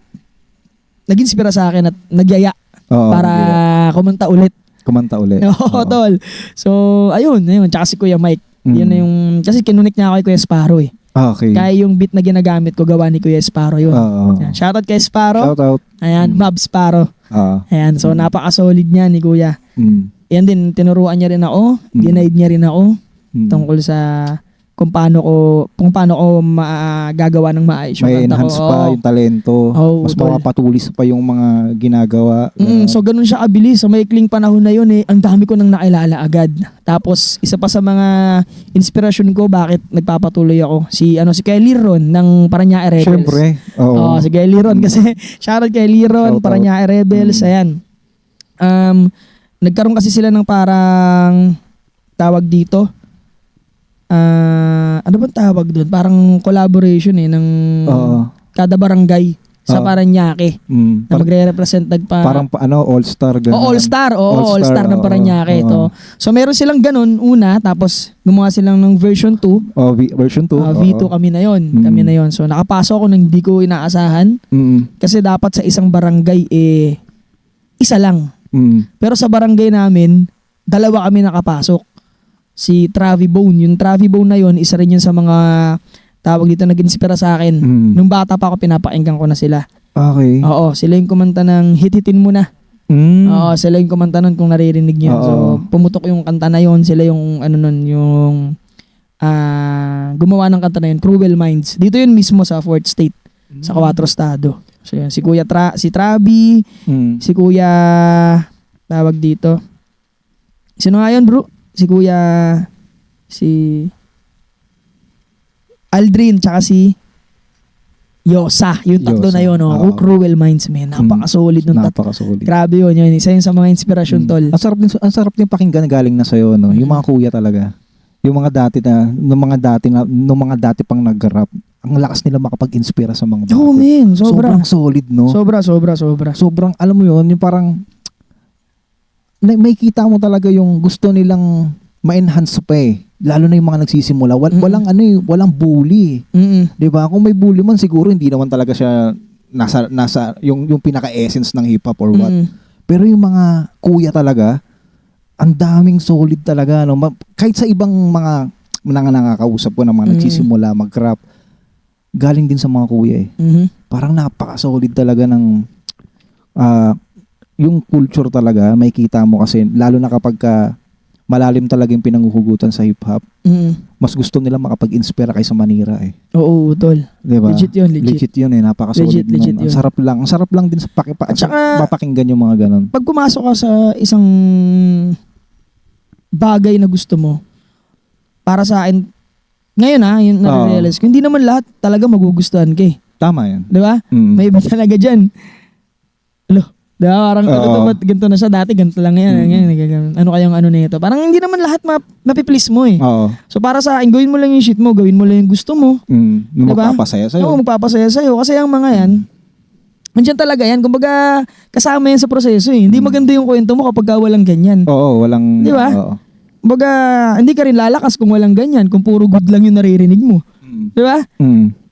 nag-inspira sa akin at nagyaya para kumanta ulit. Tol. So, ayun. Tsaka si Kuya Mike. Yun na yung, kasi kinunik niya ako kay Kuya Sparrow Okay. Kaya yung beat na ginagamit ko, gawa ni Kuya Sparrow yun. Yan. Shoutout kay Sparrow. Shoutout. Ayan, Bob Sparrow. Ayan, so napaka-solid niya ni Kuya. Yan din, tinuruan niya rin ako, denied niya rin ako tungkol sa kung paano ko magagawa ng maayos yung may kanta ko. enhance pa yung talento. Mas mapapatulis pa yung mga ginagawa. So ganun siya kabilis. Sa maikling panahon na yun ang dami ko nang nakilala agad. Tapos isa pa sa mga inspirasyon ko bakit nagpapatuloy ako si Kay Ron ng Parañaque Rebels. Siyempre. Si Kay Ron kasi shoutout kay Ron, Parañaque Rebels. Ayan. Nagkaroon kasi sila ng parang tawag dito. ano bang tawag doon? Parang collaboration ng Oo. kada barangay sa Oo. Paranaque na magre-represent Parang all-star ganun. All-Star. Oo, All-Star ng oo, Paranaque oo. ito. So meron silang ganun una, tapos gumawa silang ng version 2. Oh, version 2. V2 kami na yon. Kami na yon. So nakapasok ako nang hindi ko inaasahan kasi dapat sa isang barangay isa lang. Pero sa barangay namin, dalawa kami nakapasok. Si Travi Bone. Yung Travi Bone na yon, isa rin yun sa mga tawag dito nag-inspira sa akin. Nung bata pa ako, pinapakinggan ko na sila. Okay. Oo, sila yung kumanta ng Hititin Mo Na. Oo, sila yung kumanta nun kung naririnig niyo. So, pumutok yung kanta na yon. Sila yung yung gumawa ng kanta na yun, Cruel Minds. Dito yun mismo sa 4th State, sa Cuatro Estado. So, yun, si Kuya si Travi, si Kuya, tawag dito. Sino nga yun, bro? Si Kuya, si Aldrin, tsaka si Yosa. Yung tatlo Yosa. na yun, Oo. Cruel Minds, man. Napaka-solid nung tatlo. Napaka-solid. Grabe yun. Isa yun sa mga inspirasyon, tol. Ang sarap din pakinggan galing na sa'yo, no? Yung mga kuya talaga. Yung mga dati pang nag-rap. Ang lakas nila makapag-inspira sa mga bata. Oh, man. Sobra. Sobrang solid, no? Sobra. Sobrang, alam mo yun, yung parang may kita mo talaga yung gusto nilang ma-enhance pa eh. Lalo na yung mga nagsisimula. Walang bully. 'Di ba? Kung may bully man siguro hindi naman talaga siya nasa yung pinaka-essence ng hip hop or what. Pero yung mga kuya talaga, ang daming solid talaga, no. Kahit sa ibang mga nakakausap ko na mga nagsisimula mag-rap, galing din sa mga kuya eh. Parang napaka-solid talaga ng yung culture talaga, may kita mo kasi lalo na kapag malalim talaga yung pinanghuhugutan sa hip-hop, mas gusto nila makapag-inspira kaysa manira eh. Oo, tol. Diba? Legit yun eh. Napaka-solid Legit nun. yun. Ang sarap lang din sa papakinggan yung mga ganun. Pag pumasok ka sa isang bagay na gusto mo, para sa akin, ngayon yung nare-realize ko, hindi naman lahat talaga magugustuhan ka eh. Tama yan. Di ba? May iba talaga dyan. Diba? Parang ba't ganito na siya dati, ganito lang ngayon. Ano kayang nito? Parang hindi naman lahat mapiplease mo eh. Oo. So para sa akin, gawin mo lang yung shit mo, gawin mo lang yung gusto mo. Diba? Magpapasaya sa'yo. Oo, magpapasaya sa'yo. Kasi yung mga yan, andyan talaga yan. Kumbaga, kasama yan sa proseso eh. Hindi maganda yung kwento mo kapag walang ganyan. Oo, walang... Di ba? Oo. Kumbaga, hindi ka rin lalakas kung walang ganyan. Kung puro good lang yung naririnig mo. Di ba?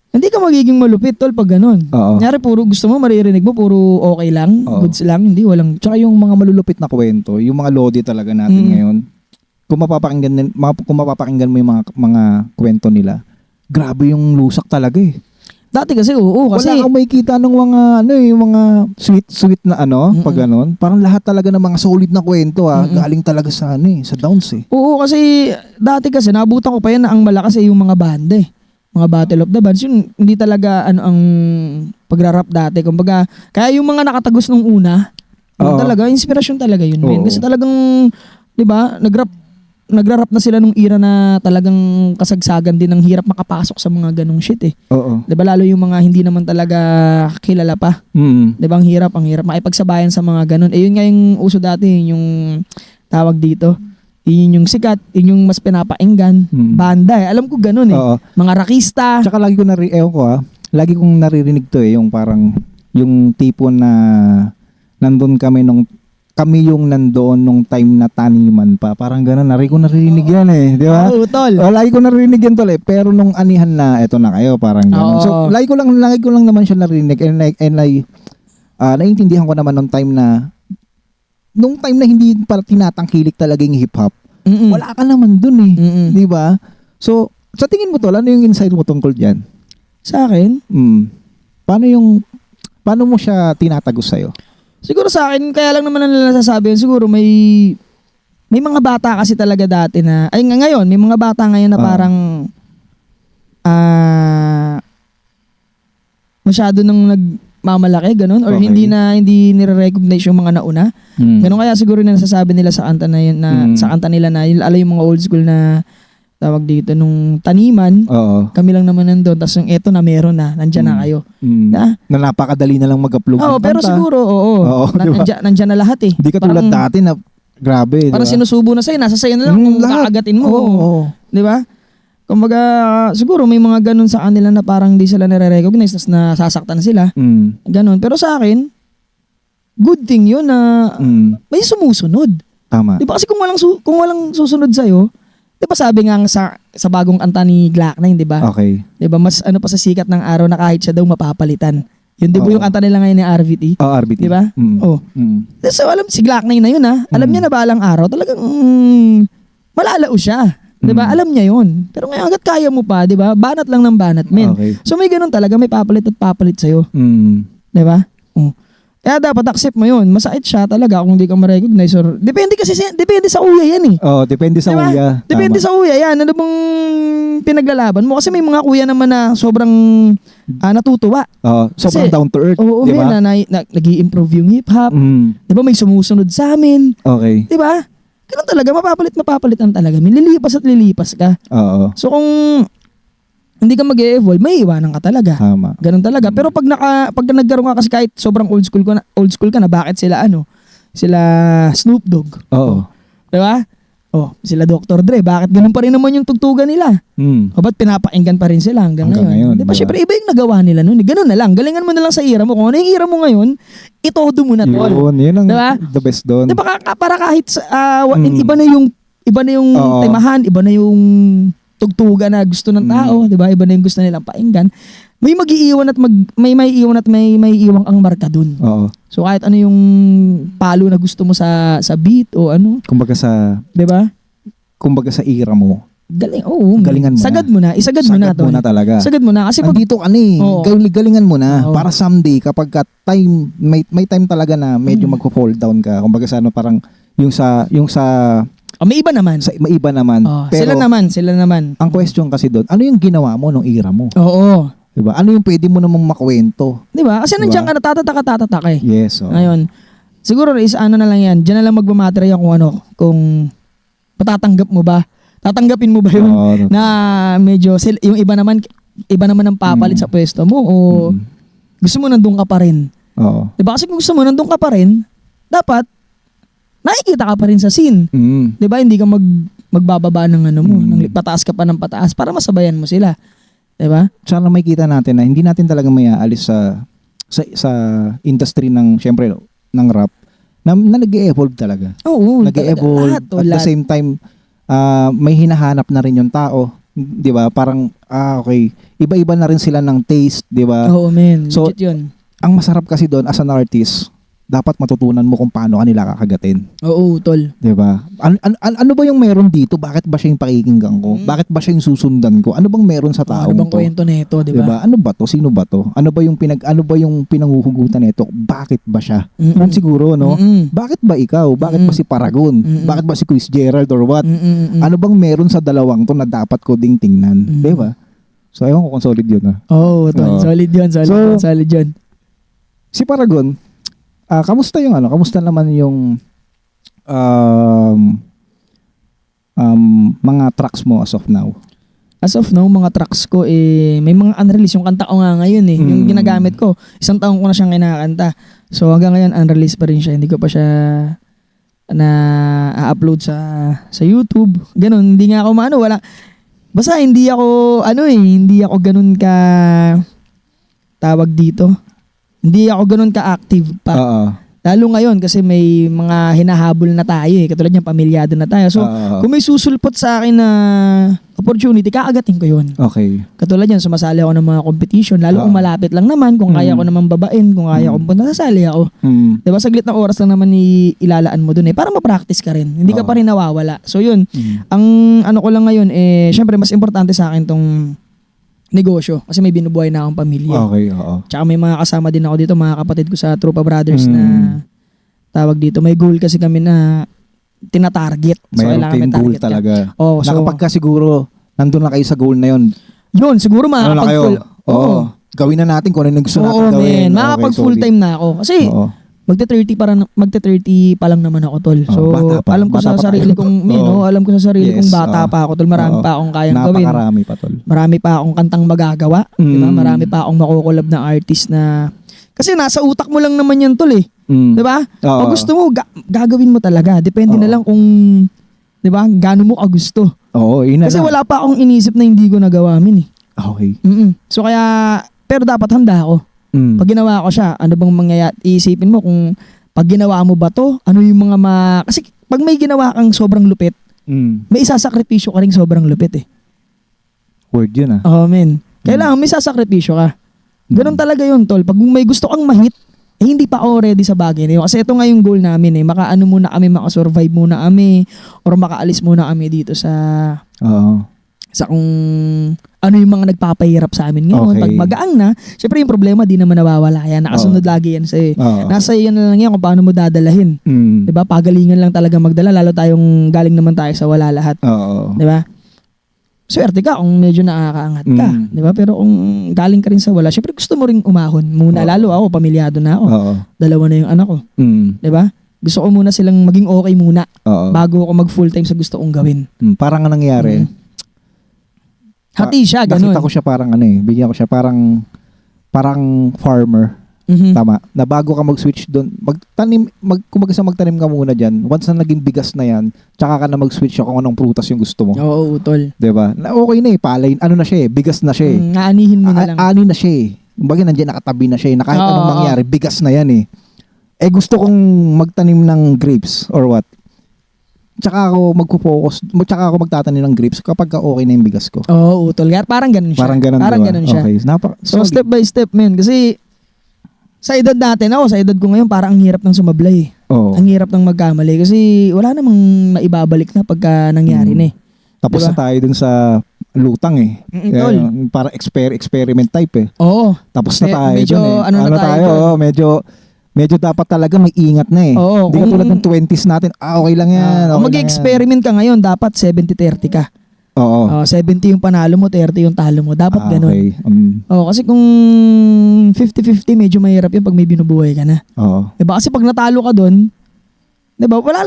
Hindi ka magiging malupit, tol, pag ganun. Oo. Kunyari, puro gusto mo, maririnig mo, puro okay lang, goods lang, hindi, walang... Tsaka yung mga malulupit na kwento, yung mga lodi talaga natin ngayon, kung mapapakinggan mo yung mga kwento nila, grabe yung lusak talaga eh. Dati kasi, kasi... Wala kang makikita ng mga, yung mga sweet na pag ganun. Parang lahat talaga ng mga solid na kwento galing talaga sa sa downs eh. Oo, kasi dati kasi, nabutan ko pa yan na ang malakas yung mga banda eh. Mga Battle of the Bands, yun, hindi talaga ang pagra-rap dati. Kumbaga, kaya yung mga nakatagos nung una, yun talaga, inspirasyon talaga yun. Kasi talagang, di ba, nagra-rap na sila nung era na talagang kasagsagan din, ng hirap makapasok sa mga ganong shit eh. Oo. Di ba, lalo yung mga hindi naman talaga kilala pa. Di ba, ang hirap makipagsabayan sa mga ganon. Yun nga yung uso dati, yung tawag dito. Yun yung sikat, yun yung mas pinapakinggan. Banda eh. Alam ko ganun eh. Oo. Mga rockista. Tsaka lagi kong naririnig to yung parang, yung tipo na nandun kami yung nandoon nung time na taniman pa. Parang ganun, naririnig yan eh. Di ba? Oo, tol. Lagi ko naririnig yan tol eh. Pero nung anihan na, eto na kayo, parang ganun. So, lagi ko lang naman siya naririnig. And naiintindihan ko naman nung time na hindi pa tinatangkilik talaga yung hip-hop, wala ka naman dun eh. Di ba? So, sa tingin mo tol, ano yung insight mo tungkol dyan? Sa akin? Paano mo siya tinatagos sa'yo? Siguro sa akin, kaya lang naman nila nasasabi yun, siguro may mga bata kasi talaga dati na, ngayon, may mga bata ngayon na parang masyado nang nagmamalaki, ganun, or Okay. hindi nire-recognize yung mga nauna. Ganun kaya siguro na nasasabi nila sa kanta na yun, sa kanta nila na, yung mga old school na tawag dito, nung taniman, Oo. kami lang naman nandun, tapos yung eto na meron na, nandyan na kayo. Na napakadali na lang mag-upload ng pero kanta. siguro, diba? nandyan na lahat eh. Hindi ka tulad dati na grabe. Parang diba? sinusubo na sa'yo, nasa sa'yo na lang kung lahat. kakagatin mo. Oo. Di ba? Kumbaga, siguro may mga ganun sa kanila na parang di sila nare-recognize, tas nasasaktan sila. Ganun. Pero sa akin, good thing yun na may sumusunod. Tama. Di ba kasi kung walang susunod sa'yo, di ba sabi nga sa bagong kanta ni Glock-9, di ba? Okay. Di ba mas ano pa sa sikat ng araw na kahit siya daw mapapalitan. Yun di ba yung kanta nila ngayon ni RVT? RBT. Di ba? Oh. So alam si Glock-9 na yun alam niya na balang araw talagang malalao siya. 'Di ba? Alam niya 'yon. Pero ngayon hangga't kaya mo pa, 'di ba? Banat lang ng banat, men. Okay. So may ganun talaga, may papalit at papalit sa iyo. 'Di ba? Kaya dapat accept mo 'yon. Masakit siya talaga kung hindi ka ma-recognize or depende sa uya 'yan eh. Depende sa Diba? uya. Depende sa uya 'yan. Ano bang pinaglalaban mo? Kasi may mga kuya naman na sobrang natutuwa. Sobrang Kasi, down to earth, Oo, 'di ba? nag-i-improve yung hip hop. 'Di ba? May sumusunod sa amin. Okay. 'Di ba? Ganun talaga, mapapalitan talaga. Lilipas at lilipas ka. Oo. So kung hindi ka mag-evolve, may iwanan ka talaga. Tama. Ganun talaga. Pero pag nagkaroon ka kasi kahit sobrang old school ka na, bakit sila sila Snoop Dogg. Oo. 'Di ba? Sila Dr. Dre, bakit ganun pa rin naman yung tugtugan nila? O ba't pinapakinggan pa rin sila hanggang ngayon? Di ba? Diba? Syempre, iba yung nagawa nila noon. Ganun na lang. Galingan mo na lang sa ira mo. Kung ano yung ira mo ngayon, itodo mo na tol. Yun ang Diba? the best doon. Di ba? Para kahit iba na yung Oo. temahan, iba na yung tugtugan na gusto ng tao, di ba? Iba na yung gusto nilang pakinggan. May mag-iiwan at may iiwang ang marka dun. Oo. So kahit ano yung palo na gusto mo sa beat o ano, Kumbaga sa 'di ba? ira mo. Galingan mo Sagad mo na, isagad mo na Sagad to. mo na talaga. Sagad mo na kasi pag Andito ka na eh. Oo. Galingan mo na. Oo. Para someday, kapag may time talaga na medyo magko-fall down ka. Kumbaga sa parang yung sa may iba naman. may iba naman. Sila naman. Ang question kasi doon, ano yung ginawa mo nung ira mo? Oo. Diba? Ano yung pwede mo namang makwento? 'Di ba? Kasi nandiyan ka na tatatak eh. Yes. Ngayon, siguro is ano na lang yan. Diyan na lang magmamatter yan kung patatanggap mo ba. Tatanggapin mo ba yun Oo. na medyo yung iba naman ang papalit sa pwesto mo o gusto mo nandun ka pa rin. Oo. Diba? Kasi kung gusto mo nandun ka pa rin, dapat nakikita ka pa rin sa scene. Diba? Hindi ka magbababa ng ano mo, ng pataas ka pa ng pataas para masabayan mo sila. Diba? Sana may kita natin na hindi natin talaga may aalis sa industry ng, syempre, ng rap na nag-e-evolve talaga. Oo. Nag-e-evolve. At the same time, may hinahanap na rin yung tao. 'Di ba? Parang, okay. Iba-iba na rin sila ng taste, 'di ba? Oo, man. So, Legit yun. Ang masarap kasi doon as an artist, dapat matutunan mo kung paano kanila kakagatin. Oo, tol. 'Di ba? Ano ba yung meron dito? Bakit ba siya yung pakikinggan ko? Bakit ba siya yung susundan ko? Ano bang meron sa tao Ano bang to? kwento nito, di ba? Ano ba to? Sino ba to? Ano ba yung pinanghuhugutan nito? Bakit ba siya? Yun siguro, no? Bakit ba ikaw? Bakit ba si Paragon? Bakit ba si Chris Gerald or what? Ano bang meron sa dalawang to na dapat ko ding tingnan? 'Di ba? So ewan ko kung solid yun, Oo, tol. Oo. Solid yun. Solid yun. Si Paragon, kamusta naman yung mga tracks mo as of now? As of now, mga tracks ko, may mga unreleased. Yung kanta ko nga ngayon yung ginagamit ko. 1 taon ko na siyang kinakanta. So hanggang ngayon, unreleased pa rin siya. Hindi ko pa siya na-upload sa YouTube. Ganun, hindi nga ako wala. Basta hindi ako ganun ka tawag dito. Hindi ako ganun ka-active pa. Oo. Lalo ngayon kasi may mga hinahabol na tayo katulad niyan, pamilyado na tayo. So, kung may susulpot sa akin na opportunity, kaagatin ko yun. Okay. Katulad yan, sumasali ako ng mga competition. Lalo kung malapit lang naman, kung kaya ko naman babain, kung kaya kong punta, sasali ako. Diba, saglit na oras lang naman ilalaan mo dun para ma-practice ka rin. Hindi ka pa rin nawawala. So yun, ang ano ko lang ngayon, syempre mas importante sa akin tong negosyo. Kasi may binubuhay na akong pamilya. Okay, oo. Tsaka may mga kasama din ako dito, mga kapatid ko sa Trupa Brothers na tawag dito. May goal kasi kami na tinatarget. So, Mayroon kayong goal target ka. talaga. Oh, so, Nakapagka siguro, nandun na kayo sa goal na yun. Yun, siguro Ano na kayo? makakapag-full. Oo. Gawin na natin kung ano yung gusto natin Oo, gawin. man. Makakapag full solid. time na ako. Kasi, Oo. magte-30 pa lang naman ako, tol. So, bata pa. alam ko Bata sa pa sarili tayo. kong, alam ko sa sarili Yes, kong bata pa ako, tol. Marami pa akong kayang gawin. Napakarami pa, tol. Marami pa akong kantang magagawa. Diba? Marami pa akong makukulab na artist na... Kasi nasa utak mo lang naman yan, tol, eh. Diba? Oo. Pag gusto mo, gagawin mo talaga. Depende na lang kung 'Di ba? Gaano mo kagusto. Oo, yun na Kasi lang. wala pa akong inisip na hindi ko nagawa min eh. Okay. So kaya, pero dapat handa ako. Mm. Pag ginawa ko siya, ano bang mangyayari? Iisipin mo kung pag ginawa mo ba to, ano yung mga Kasi pag may ginawa kang sobrang lupit, Mm. may isasakripisyo ka rin sobrang lupit eh. Word yun ah. Oo, men. Kailangan may sasakripisyo ka. Ganun talaga yun, tol. Pag may gusto kang mahit, hindi pa ako ready sa bagay na yun. Kasi ito nga yung goal namin eh. Makaano muna kami, makasurvive muna kami, or makaalis muna kami dito sa Oo. kung ano yung mga nagpapahirap sa amin ngayon. Okay. Pag magaang na, syempre yung problema di naman nawawala yan. Nakasunod lagi yan sa'yo. Oo. Nasa iyo na lang yan kung paano mo dadalahin. Mm. 'Di ba? Pagalingan lang talaga magdala, lalo tayong galing naman tayo sa wala lahat. Oo. 'Di ba? Swerte ka kung medyo nakakaangat ka, Mm. 'di ba? Pero kung galing ka rin sa wala, syempre gusto mo ring umahon muna. Oo. Lalo ako, pamilyado na ako. Oo. Dalawa na yung anak ko, Mm. 'di ba? Gusto ko muna silang maging okay muna Oo. bago ako mag full time sa gusto kong gawin. Parang nga nangyari. Hati siya, ganun. Nakita ko siya parang bigyan ko siya parang farmer. Mhm. Tama. Na bago ka mag-switch doon, kumbaga sa magtanim ka muna diyan. Once na naging bigas na 'yan, tsaka ka na mag-switch kung anong prutas yung gusto mo. Oo, utol. 'Di ba? Na okay na palay, ano na siya bigas na siya Aanihin mo na lang. Ani na siya Kumbaga nandiyan nakatabi na siya na kahit Oo, anong oo. mangyari, bigas na 'yan gusto kong magtanim ng grapes or what? Tsaka ako tsaka ako magtatanim ng grapes kapag okay na yung bigas ko. Oo, utol. Parang ganun siya. Parang ganun, diba? ganun siya. Okay. So step by step, men. Kasi sa edad natin, sa edad ko ngayon, parang ang hirap ng sumablay. Oo. Ang hirap ng magkamali. Kasi wala namang maibabalik na pagka nangyari na eh. Tapos Diba? na tayo dun sa lutang Tol. Para experiment type Oo. Tapos na Me- tayo medyo dun ano na tayo dun. medyo dapat talaga may ingat na Oo, Hindi ka kung- tulad ng 20s natin, okay lang yan. Kung okay lang mag-experiment ka ngayon, dapat 70-30 ka. yan. Oo. 70 yung panalo mo, 30 yung talo mo. Dapat ganun. Okay. Kasi kung 50-50, medyo mahirap yun pag may binubuhay ka na. Oo. Diba? Kasi pag natalo ka doon, diba? Wala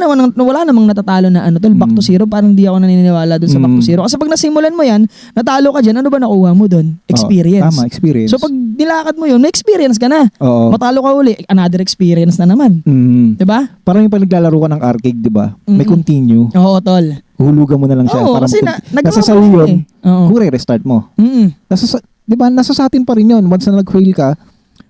namang natatalo na tol, back to zero. Parang di ako naniniwala doon sa back to zero. Kasi pag nasimulan mo yan, natalo ka dyan, ano ba nakuha mo doon? Experience. Tama, experience. So pag nilakad mo yun, may experience ka na. Oo. Matalo ka uli, another experience na naman. Diba? Parang yung pag naglalaro ka ng arcade, di ba? May continue. Oo, tol. Hulugan mo na lang siya. Oo, para kasi nasa nagawa sa mo yun, eh. Oo. kung re-restart mo. Di ba, nasa sa atin pa rin yun. Once na nag-fail ka,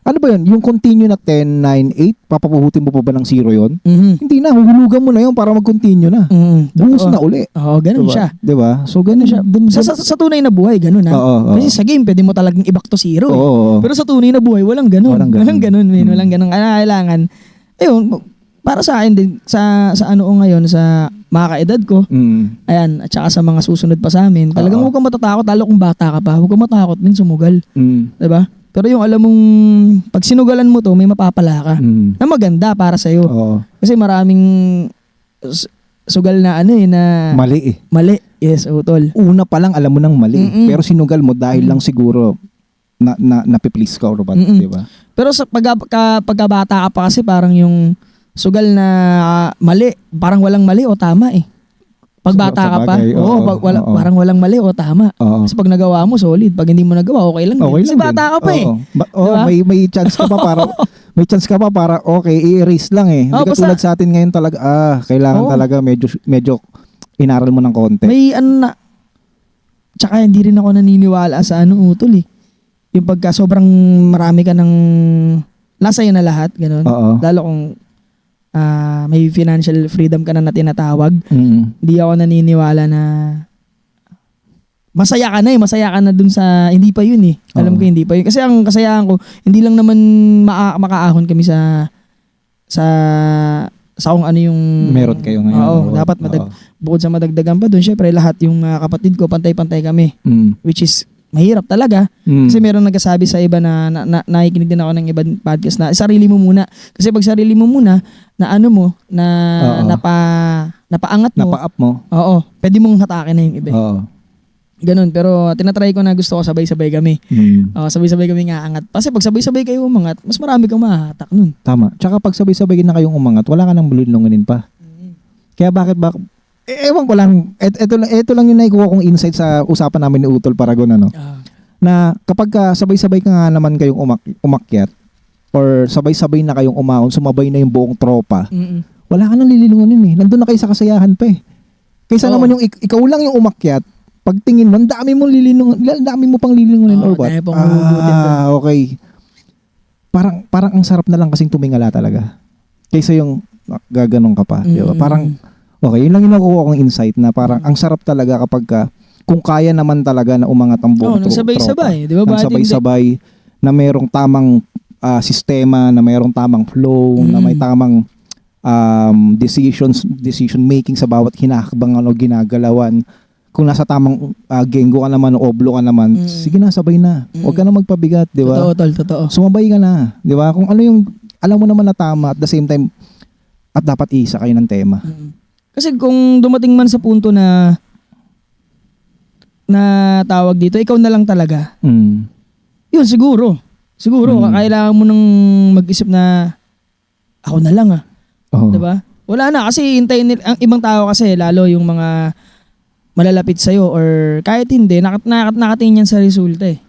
ano ba yun? Yung continue na 10, 9, 8, papapuhutin mo pa ba ng 0 yun? Hindi na, huhulugan mo na yun para mag-continue na. Buhos na uli. Oo, ganun Diba? siya. Diba? So, ganun siya. Sa tunay na buhay, ganun ha. Oo. Kasi sa game, pwede mo talagang i-back to zero eh. Oo. Pero sa tunay na buhay, walang ganun. Walang ganun. Walang ganun, men. Walang ganun. Kailangan, ayun, para sa akin din, sa ano ko ngayon, sa mga kaedad ko, ayan, at saka sa mga susunod pa sa amin, talagang Oo. huwag kang matatakot, lalo kung bata ka pa, huwag kang matakot, min sumugal. Diba? Pero yung alam mong, pag sinugalan mo to, may mapapala ka. Na maganda para sa'yo. Oo. Kasi maraming sugal na na Mali mali. Yes, utol. Una pa lang alam mo nang mali. Mm-mm. Pero sinugal mo dahil lang siguro napiplease ka or what, Mm-mm. diba? Pero sa pagkabata ka pa kasi parang yung sugal na mali, parang walang mali o tama eh. Pag bata ka pa, Sabagay, oo, oo. parang walang mali o tama. Oo. Kasi pag nagawa mo, solid. Pag hindi mo nagawa, okay lang. Okay Kasi lang bata din. ka pa eh. Oo. Diba? May chance ka pa para okay, i-erase lang eh. Hindi Oo, ka basta- tulad sa atin ngayon talaga, kailangan Oo. talaga medyo inaral mo ng konti. May tsaka hindi rin ako naniniwala sa utol eh. Yung pagka sobrang marami ka ng nasa iyo na lahat, ganun. Oo. Lalo kung may financial freedom ka na tinatawag. Mm. Hindi ako naniniwala na masaya ka na dun sa hindi pa yun eh. Alam ko hindi pa yun. Kasi ang kasayahan ko, hindi lang naman makaahon kami sa kung ano yung Meron kayo ngayon. Oo, Oo. dapat bukod sa madagdagan pa dun, syempre lahat yung kapatid ko pantay-pantay kami, which is mahirap talaga. Kasi meron nagsasabi sa iba na nakikinig din ako ng ibang podcast na sarili mo muna. Kasi pag sarili mo muna, na ano mo, na Oo. napaangat mo, Napa-up mo. oo, pwede mong hatakin na yung iba. Oo. Ganun, pero tinatry ko na gusto ko sabay-sabay kami. Sabay-sabay kami nga angat. Kasi pag sabay-sabay kayo umangat, mas marami kang mahahatak nun. Tama. Tsaka pag sabay-sabay na kayong umangat, wala ka nang bulunlunginin pa. Kaya bakit ewan ko lang, ito lang yung naikuha kong insight sa usapan namin ni Utol Paragon, na kapag sabay-sabay ka nga naman kayong umakyat, or sabay-sabay na kayong umahon, sumabay na yung buong tropa, wala ka nang lililungunin eh. Nandun na kayo sa kasayahan pa eh. Kaysa Oo. naman yung ikaw lang yung umakyat, pagtingin mo, ang dami mo pang lilingunin or Oo, what? dami pang huhugutin doon. Okay. Parang ang sarap na lang kasing tumingala talaga. Kaysa yung gaganong ka pa, di ba? Parang okay, yun lang yung nakukuha kong insight na parang ang sarap talaga kapag kung kaya naman talaga na umangat ang buong nang sabay-sabay, di ba? Nang Bakit hindi? sabay-sabay, na mayroong tamang sistema, na mayroong tamang flow, na may tamang decision making sa bawat hinahakbangan o ginagalawan. Kung nasa tamang gengo ka naman o oblo ka naman, sige na, sabay na. Huwag ka na magpabigat, di ba? Totoo, tol, totoo. Sumabay ka na, di ba? Kung ano yung, alam mo naman na tama at the same time, at dapat isa kayo ng tema. Kasi kung dumating man sa punto na tawag dito, ikaw na lang talaga. Yun, siguro. Kailangan mo nang mag-isip na ako na lang Oh. 'Di ba? Wala na kasi hintayin nila ang ibang tao kasi lalo yung mga malalapit sa or kahit hindi nakatingin yan sa resulta eh.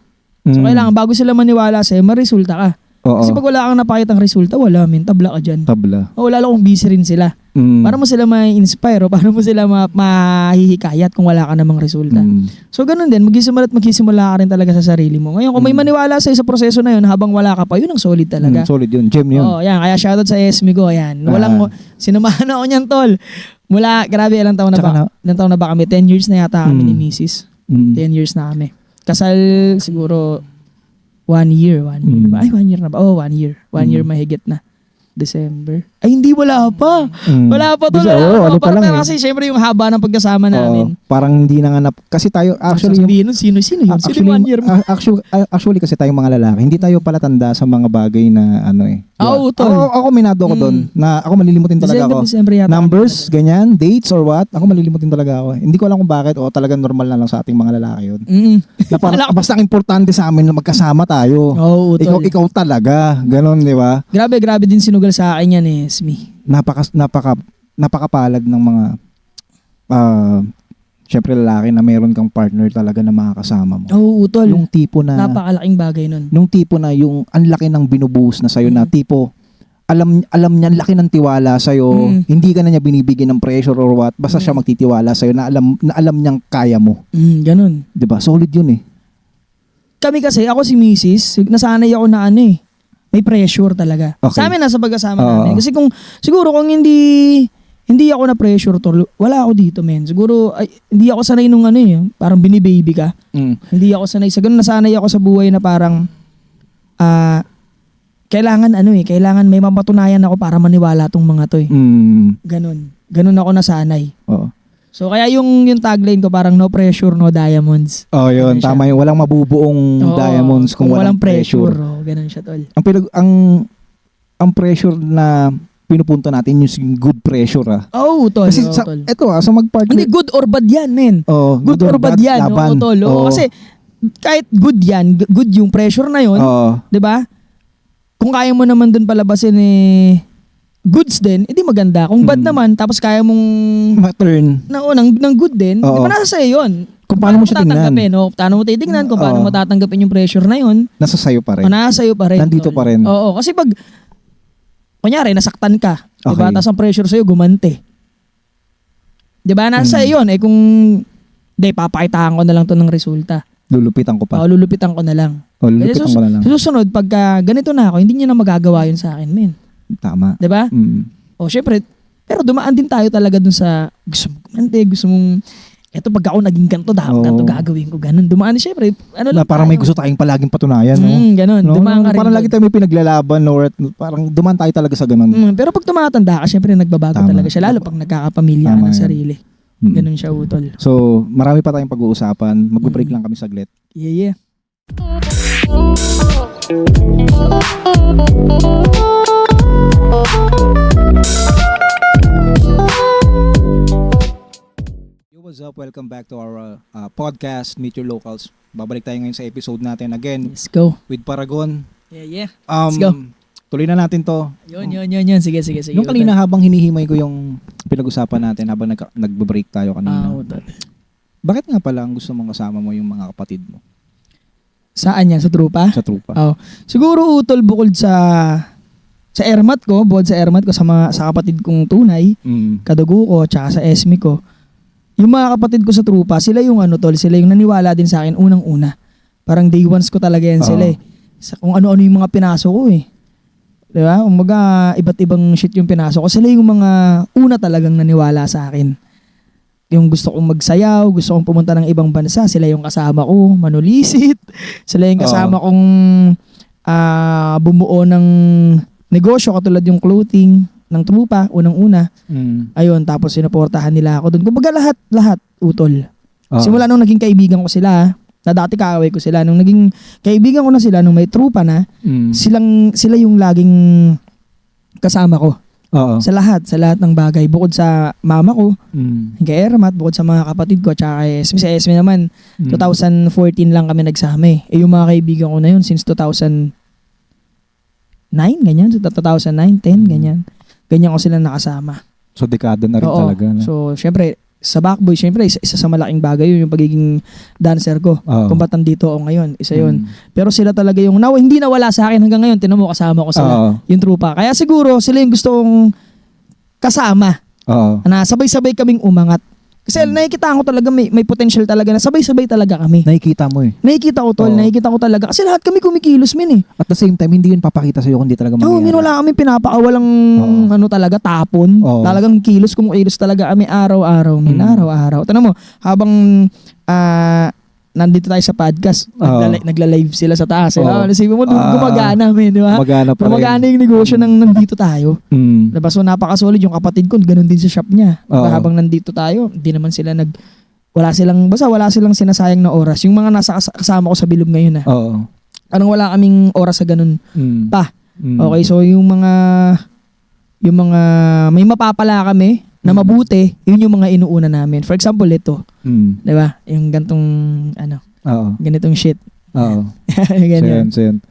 So kailangan bago sila maniwala sa maresulta ka. Oo. Kasi pag wala kang napakitang resulta, wala tabla ka diyan. Tabla. O lalo kung busy rin sila. Para mo sila ma-inspire o para mo sila mahihikayat kung wala ka namang resulta. So ganun din, magsisimula ka rin talaga sa sarili mo. Ngayon kung may maniwala sa proseso na yun habang wala ka pa, yun ang solid talaga. Solid yun, gem yun. Oo, yan. Kaya shoutout sa Esme ko, yan. Sinamahan ako niyan, tol. Mula, grabe, ilang taon na ba kami? 10 years na yata kami ni Mrs. 10 years na kami. Kasal siguro 1 year. Ay, 1 year na ba? Oh, 1 year. 1 year mahigit na. December. Ay, hindi, wala pa. Wala pa to. Ano pa lang Kasi syempre yung haba ng pagkasama namin. Parang hindi nanganap. Kasi tayo, actually, sabihin nun, sino yun? Sino 1 year mo? actually kasi tayong mga lalaki, hindi tayo palatanda sa mga bagay na ano eh. Oo, tol. Ako minado ko doon na ako malilimutin talaga ako. December yata. Numbers, ganyan, dates or what, ako malilimutin talaga ako. Hindi ko alam kung bakit o talagang normal na lang sa ating mga lalaki yun. Na parang, basta ang importante sa amin na magkasama tayo. Oo, tol. Ikaw talaga. Ganon, di ba? Grabe din sinugal sa akin yan eh, Esme. Napakapalad ng mga syempre lalaki na meron kang partner talaga na makakasama mo. Oo, tol. Yung tipo na Napakalaking bagay nun. nung tipo na yung ang laki ng binubuhos na sa'yo na tipo alam niya laki ng tiwala sa'yo, hindi ka na niya binibigyan ng pressure or what, basta siya magtitiwala sa'yo na alam niyang kaya mo. Ganun. 'Di ba? Solid 'yun eh. Kami kasi, ako si Mrs., nasanay ako na may pressure talaga. Okay. Sa amin, nasa pagkasama namin. Kasi siguro kung hindi ako na pressure tol, wala ako dito, men. Siguro, hindi ako sanay nung parang binibaby ka. Hindi ako sanay. Sa ganun, nasanay ako sa buhay na parang, kailangan may mapatunayan ako para maniwala tong mga to eh. Ganun ako nasanay. Oo. So kaya yung tagline ko parang no pressure, no diamonds. Oh, yun. Ganun Tama siya. yung walang mabubuong Oo, diamonds kung walang pressure. Ganun siya, tol. Ang pressure na pinupunta natin yung good pressure Oo, tol. Kasi tol. sa magpartner. Hindi, good or bad yan, men. Oh, Good or bad yan. Oo, laban. tol. Oo, kasi kahit good yan, good yung pressure na yun. Oo. 'Di ba? Kung kaya mo naman dun palabasin goods din, edi maganda. Kung bad naman, tapos kaya mong Ma-turn. ng good din, di Oo. ba nasa sa'yo yun? Kung paano mo siya tingnan. tatanggapin, paano mo titignan, kung paano Oo. mo tatanggapin yung pressure na yun, Nasa sayo pa rin. nasa sa'yo pa rin. Nandito tol. pa rin. Oo, kasi pag, kunyari, nasaktan ka, di ba? Okay. Tapos ang pressure sa'yo, gumante. Di ba? Nasa sa'yo yun. Kung, papakitaan ko na lang to ng resulta. Lulupitan ko pa. Lulupitan ko na lang. Lulupitan ko na lang. Sa susunod, pagka ganito na ako, hindi niya na magagawa yun sa akin, men. Tama. Di ba? Syempre, pero dumaan din tayo talaga dun sa gusto mo gumante, gusto mong eto pag ako naging ganito, ganito gagawin ko, ganun. Dumaan din syempre, Na parang may gusto tayong palaging patunayan. Ganun. No? Dumaan ka rin. Parang lagi dun. tayo may pinaglalaban or parang dumaan tayo talaga sa ganun. Pero pag tumatanda ka, syempre nagbabago Tama. talaga siya, lalo pag nagkakapamilya Tama ng yan. sarili. Ganun siya, utol. So, marami pa tayong pag-uusapan. Mag-break lang kami saglit. Yeah. Yo, what's up? Welcome back to our podcast, Meet Your Locals. Babalik tayo ngayon sa episode natin again Let's go. with Paragon. Yeah. Let's go. Tuloy na natin to. Yun. Sige. Yung kanina habang hinihimay ko yung pinag-usapan natin habang nagbe-break tayo kanina. Utol. Bakit nga pala ang gusto mong kasama mo yung mga kapatid mo Saan yan? Sa trupa? sa trupa? Siguro utol bukod sa ermat ko, sa kapatid kong tunay, kadugo ko, tsaka sa esmi ko. yung mga kapatid ko sa trupa, sila yung sila yung naniwala din sa akin unang-una. Parang day ones ko talaga yan sila eh. Kung ano-ano yung mga pinasok ko eh. Diba? Umaga, iba't ibang shit yung pinasok ko. Sila yung mga una talagang naniwala sa akin. Yung gusto kong magsayaw, gusto kong pumunta ng ibang bansa, sila yung kasama ko, manulisit. Sila yung kasama kong bumuo ng negosyo katulad yung clothing ng trupa, unang-una. Ayun, tapos sinuportahan nila ako doon. Kumbaga lahat, utol. Simula nung naging kaibigan ko sila, na dati kaaway ko sila, nung naging kaibigan ko na sila, nung may trupa na, sila yung laging kasama ko. Sa lahat ng bagay. Bukod sa mama ko, kay Ermat, bukod sa mga kapatid ko, tsaka kay Esme. Sa Esme naman, 2014 lang kami nagsama eh. Yung mga kaibigan ko na yun, since 2009, ganyan. 2009, 10, ganyan. Ganyan ko sila nakasama. So, dekada na rin talaga. No? So, syempre, sa Backboy, syempre, isa sa malaking bagay yun, yung pagiging dancer ko. Kung ba't nandito ako ngayon, isa yun. Pero sila talaga yung, hindi nawala sa akin hanggang ngayon, tinan mo, kasama ko sila, yung trupa. Kaya siguro, sila yung gusto kong kasama. Na sabay-sabay kaming umangat. Kasi nakikita ko talaga may potential talaga na sabay-sabay talaga kami. Nakikita mo eh. Nakikita ko tol, nakikita ko talaga. Kasi lahat kami kumikilos eh. At the same time, hindi yun papakita sa'yo kung hindi talaga mangyayari. Wala kami pinapakawalang talaga tapon. Talagang kilos talaga kami araw-araw. Araw-araw. Tanong mo, habang nandito tayo sa podcast, nagla-live sila sa taas. Nasipin mo, gumagana di ba? Gumagana yung negosyo nang nandito tayo. Diba? So napakasolid yung kapatid ko, ganun din sa shop niya. Diba? Habang nandito tayo, hindi naman sila wala silang sinasayang na oras. Yung mga nasa kasama ko sa Bilog ngayon Anong wala kaming oras sa ganun pa. Okay, so yung mga may mapapala kami na mabuti, yun yung mga inuuna namin. For example, ito. Diba? Yung gantong, ganitong shit. Ganyan. Sen.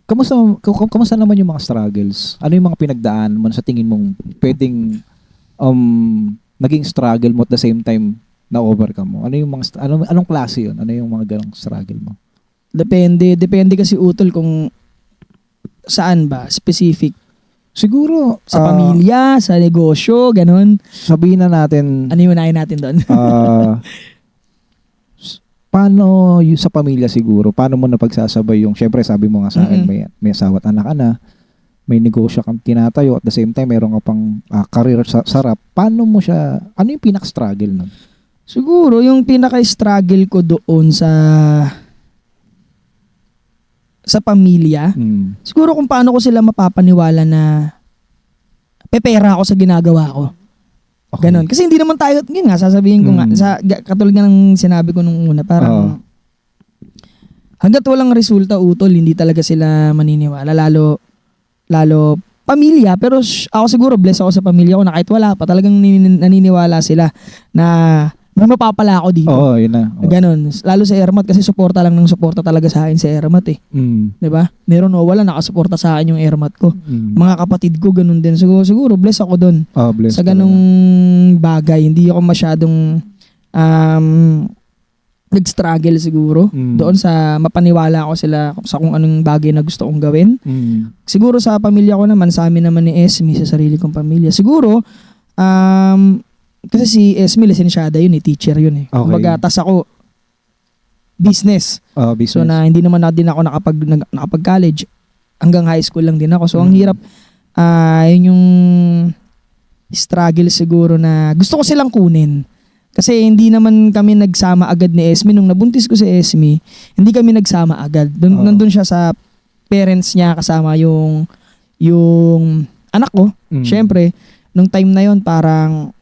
Kamusta naman yung mga struggles? Ano yung mga pinagdaan mo sa tingin mong pwedeng naging struggle mo at the same time na overcome mo? Ano yung mga anong klase yun? Ano yung mga ganong struggle mo? Depende kasi utol kung saan ba, specific. Siguro sa pamilya, sa negosyo, ganun. Sabihin na natin, ano yung unahin natin doon? paano yung sa pamilya siguro? Paano mo napagsasabay yung, syempre sabi mo nga sa akin, may asawa at anak ka na, may negosyo kang tinatayo, at the same time, meron ka pang career sa sarap. Paano mo siya, ano yung pinak-struggle nun? Siguro, yung pinaka-struggle ko doon sa pamilya, siguro kung paano ko sila mapapaniwala na pepera ako sa ginagawa ko. Okay. Ganon. Kasi hindi naman tayo, yun nga, sasabihin ko nga, katulad nga ng sinabi ko nung una, parang hanggat walang resulta utol, hindi talaga sila maniniwala. Lalo pamilya, pero ako siguro blessed ako sa pamilya ko na kahit wala pa, talagang naniniwala sila na may mapapala ako dito. Yun na. Ganon. Lalo sa Ermat kasi suporta lang ng suporta talaga sa akin si Ermat eh. Diba? Meron o wala, nakasuporta sa akin yung Ermat ko. Mga kapatid ko, ganun din. Siguro bless ako doon. Sa ganung bagay. Hindi ako masyadong nag-struggle siguro. Doon sa mapaniwala ako sila sa kung anong bagay na gusto kong gawin. Siguro sa pamilya ko naman, sa amin naman ni Esme, sa sarili kong pamilya. Siguro, kasi si Esme, lisensyada yun eh, teacher yun eh. Okay. Kumbaga, tas ako, business. Business. So na hindi naman din ako nakapag-college. Hanggang high school lang din ako. So ang hirap, yun yung struggle siguro na gusto ko silang kunin. Kasi hindi naman kami nagsama agad ni Esme. Nung nabuntis ko si Esme, hindi kami nagsama agad. Nandun siya sa parents niya kasama yung anak ko. Syempre, nung time na yun parang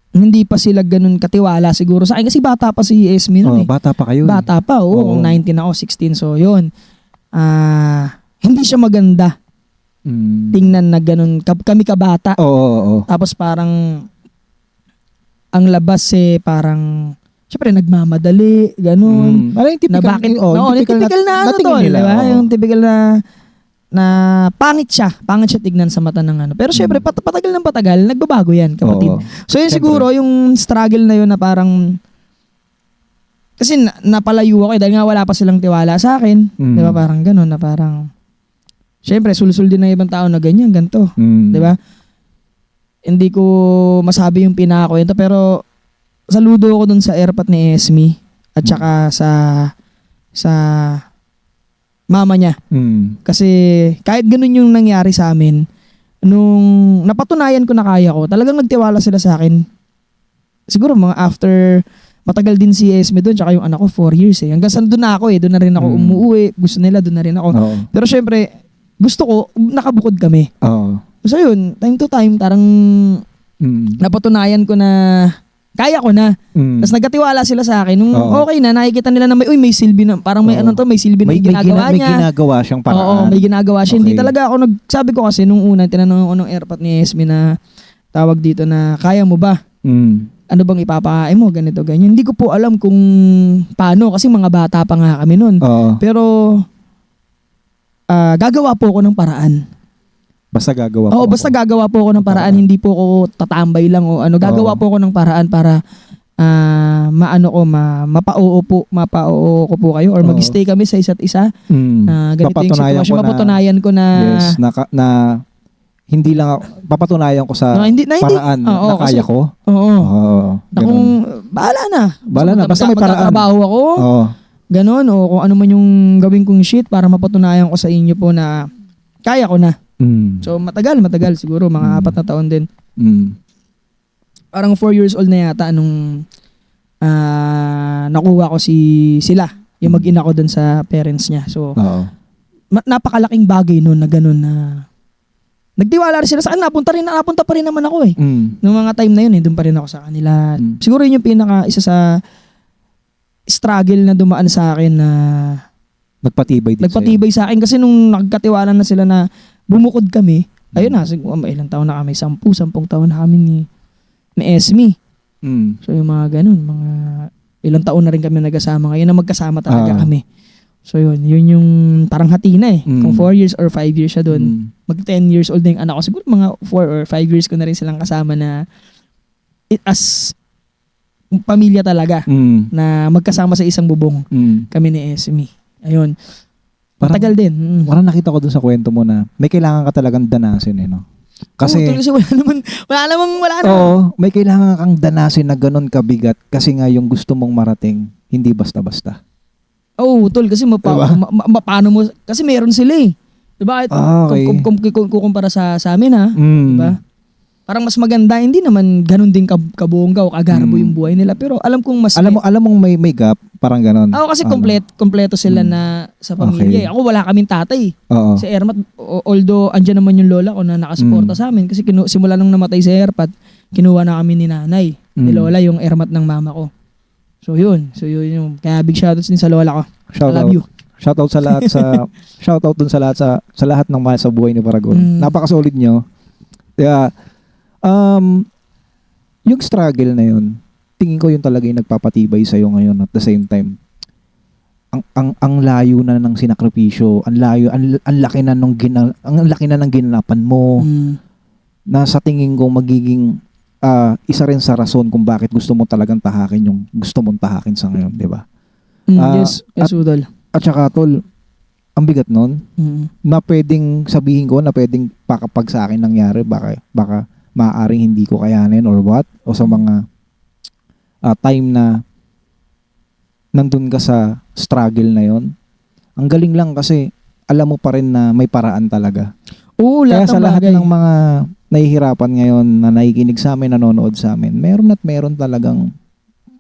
hindi pa sila ganun katiwala siguro sa akin kasi bata pa si Esme nun eh. Bata pa kayo. Bata pa, kung 19 ako, 16. So yun, hindi siya maganda. Tingnan na ganun, kami kabata. Tapos parang ang labas parang syempre nagmamadali, ganun. Ano yung typical na bakit, typical na ano to, di ba? Yung typical na pangit siya tignan sa mata ng ano. Pero syempre patagal ng patagal, nagbabago yan, kapatid. So yun siguro yung struggle na yun na parang kasi napalayo ako dahil nga wala pa silang tiwala sa akin. Di ba? Parang ganun na parang syempre sulsul din ng ibang tao na ganyan, ganito. Di ba? hindi ko masabi yung pinakakwento, pero saludo ako dun sa airpot ni Esme at saka sa mama niya. Kasi kahit ganun yung nangyari sa amin, nung napatunayan ko na kaya ko, talagang nagtiwala sila sa akin. Siguro mga after, matagal din si Esme doon, tsaka yung anak ko 4 years eh. Hanggang saan doon na ako eh, doon na rin ako umuwi, gusto nila doon na rin ako. Oo. Pero syempre, gusto ko, nakabukod kami. Oo. So yun, time to time, parang napatunayan ko na kaya ko na. Tapos nagkatiwala sila sa akin. Nung Oo. okay na, nakikita nila na may silbi na, parang may Oo. ano to, may silbi na yung ginagawa may niya. ginagawa siyang paraan. Oo, may ginagawa siya. Hindi Okay. talaga ako sabi ko kasi nung una, tinanong ako ng airpot ni Esme na tawag dito na, kaya mo ba? Ano bang ipapakain mo? Ganito, ganyan. Hindi ko po alam kung paano kasi mga bata pa nga kami nun. Oo. Pero, gagawa po ako ng paraan. Basta gagawa Oo, ko. basta gagawa po ako ng paraan, hindi po ako tatambay lang o ano. Gagawa po ako ng paraan para mapao ko po kayo or mag-stay kami sa isa't isa. Ganito yung sitwasyon. Mapatunayan ko na yes, na hindi lang ako, papatunayan ko sa paraan oo, na kaya kasi- ko. Oo. Ganun. Na kung bahala na. Bahala na, basta may paraan. Magtatrabaho ako. Oo. Ganon. O kung ano man yung gawin kong shit para mapatunayan ko sa inyo po na kaya ko na. So matagal siguro mga 4 na taon din. Parang 4 years old na yata nung nakuha ko sila, yung mag-ina ko dun sa parents niya. So Oo. napakalaking bagay nun na ganun na nagtiwala rin sila sa akin. Napunta pa rin naman ako eh. Nung mga time na yun doon pa rin ako sa kanila. Siguro yun yung isa sa struggle na dumaan sa akin na Nagpatibay din nagpatibay sa akin kasi nung nagkatiwala na sila na bumukod kami, ayun na, siguro ilang taon na kami, 10 taon na kami ni Esme. So yung mga ganun, mga ilang taon na rin kami nagkasama. Ngayon na magkasama talaga kami. So yun yung parang hati na eh. Kung 4 years or 5 years siya doon, mag 10 years old na yung anak ko. Siguro mga 4 or 5 years ko na rin silang kasama na as pamilya talaga na magkasama sa isang bubong kami ni Esme. Ayun. Matagal din. Parang nakita ko dun sa kwento mo na may kailangan ka talagang danasin eh, no? Kasi wala naman. Oo, may kailangan kang danasin na ganun kabigat kasi nga yung gusto mong marating, hindi basta-basta. Oo, tol, kasi paano mo, kasi meron sila eh. Diba? Okay. Kung kukumpara sa amin ha, diba? Parang mas maganda, hindi naman ganun din kabongga o kagarbo yung buhay nila. Pero alam kong mas... Alam mong may gap, parang ganun. Ako kasi kompleto sila na sa pamilya. Okay. Ako wala kaming tatay. Oo. Si Ermat, although andyan naman yung lola ko na nakasuporta sa amin. Kasi simula nung namatay si Erpat, kinuha na kami ni nanay. Ni lola yung Ermat ng mama ko. So yun yung... Kaya big shoutouts din sa lola ko. I love you. Shoutout sa lahat shoutout dun sa lahat ng mga sa buhay ni Paragon. Napaka-solid nyo. Kaya yung struggle na yun, tingin ko yun talaga yung nagpapatibay sa iyo ngayon at the same time. Ang layo na ng sinakripisyo, ang laki na ng ginanapan mo. Na sa tingin ko magiging isa rin sa rason kung bakit gusto mo talagang tahakin yung gusto mong tahakin sa ngayon, 'di ba? Yes, Udol. At saka tol, ang bigat nun, na pwedeng sabihin ko na pwedeng kapag sa akin nangyari, baka maaaring hindi ko kayanin or what, o sa mga time na nandun ka sa struggle na yon. Ang galing lang kasi alam mo pa rin na may paraan talaga. Oo, Kaya lahat sa ng lahat bagay. ng mga nahihirapan ngayon na nakikinig sa amin, nanonood sa amin, meron talagang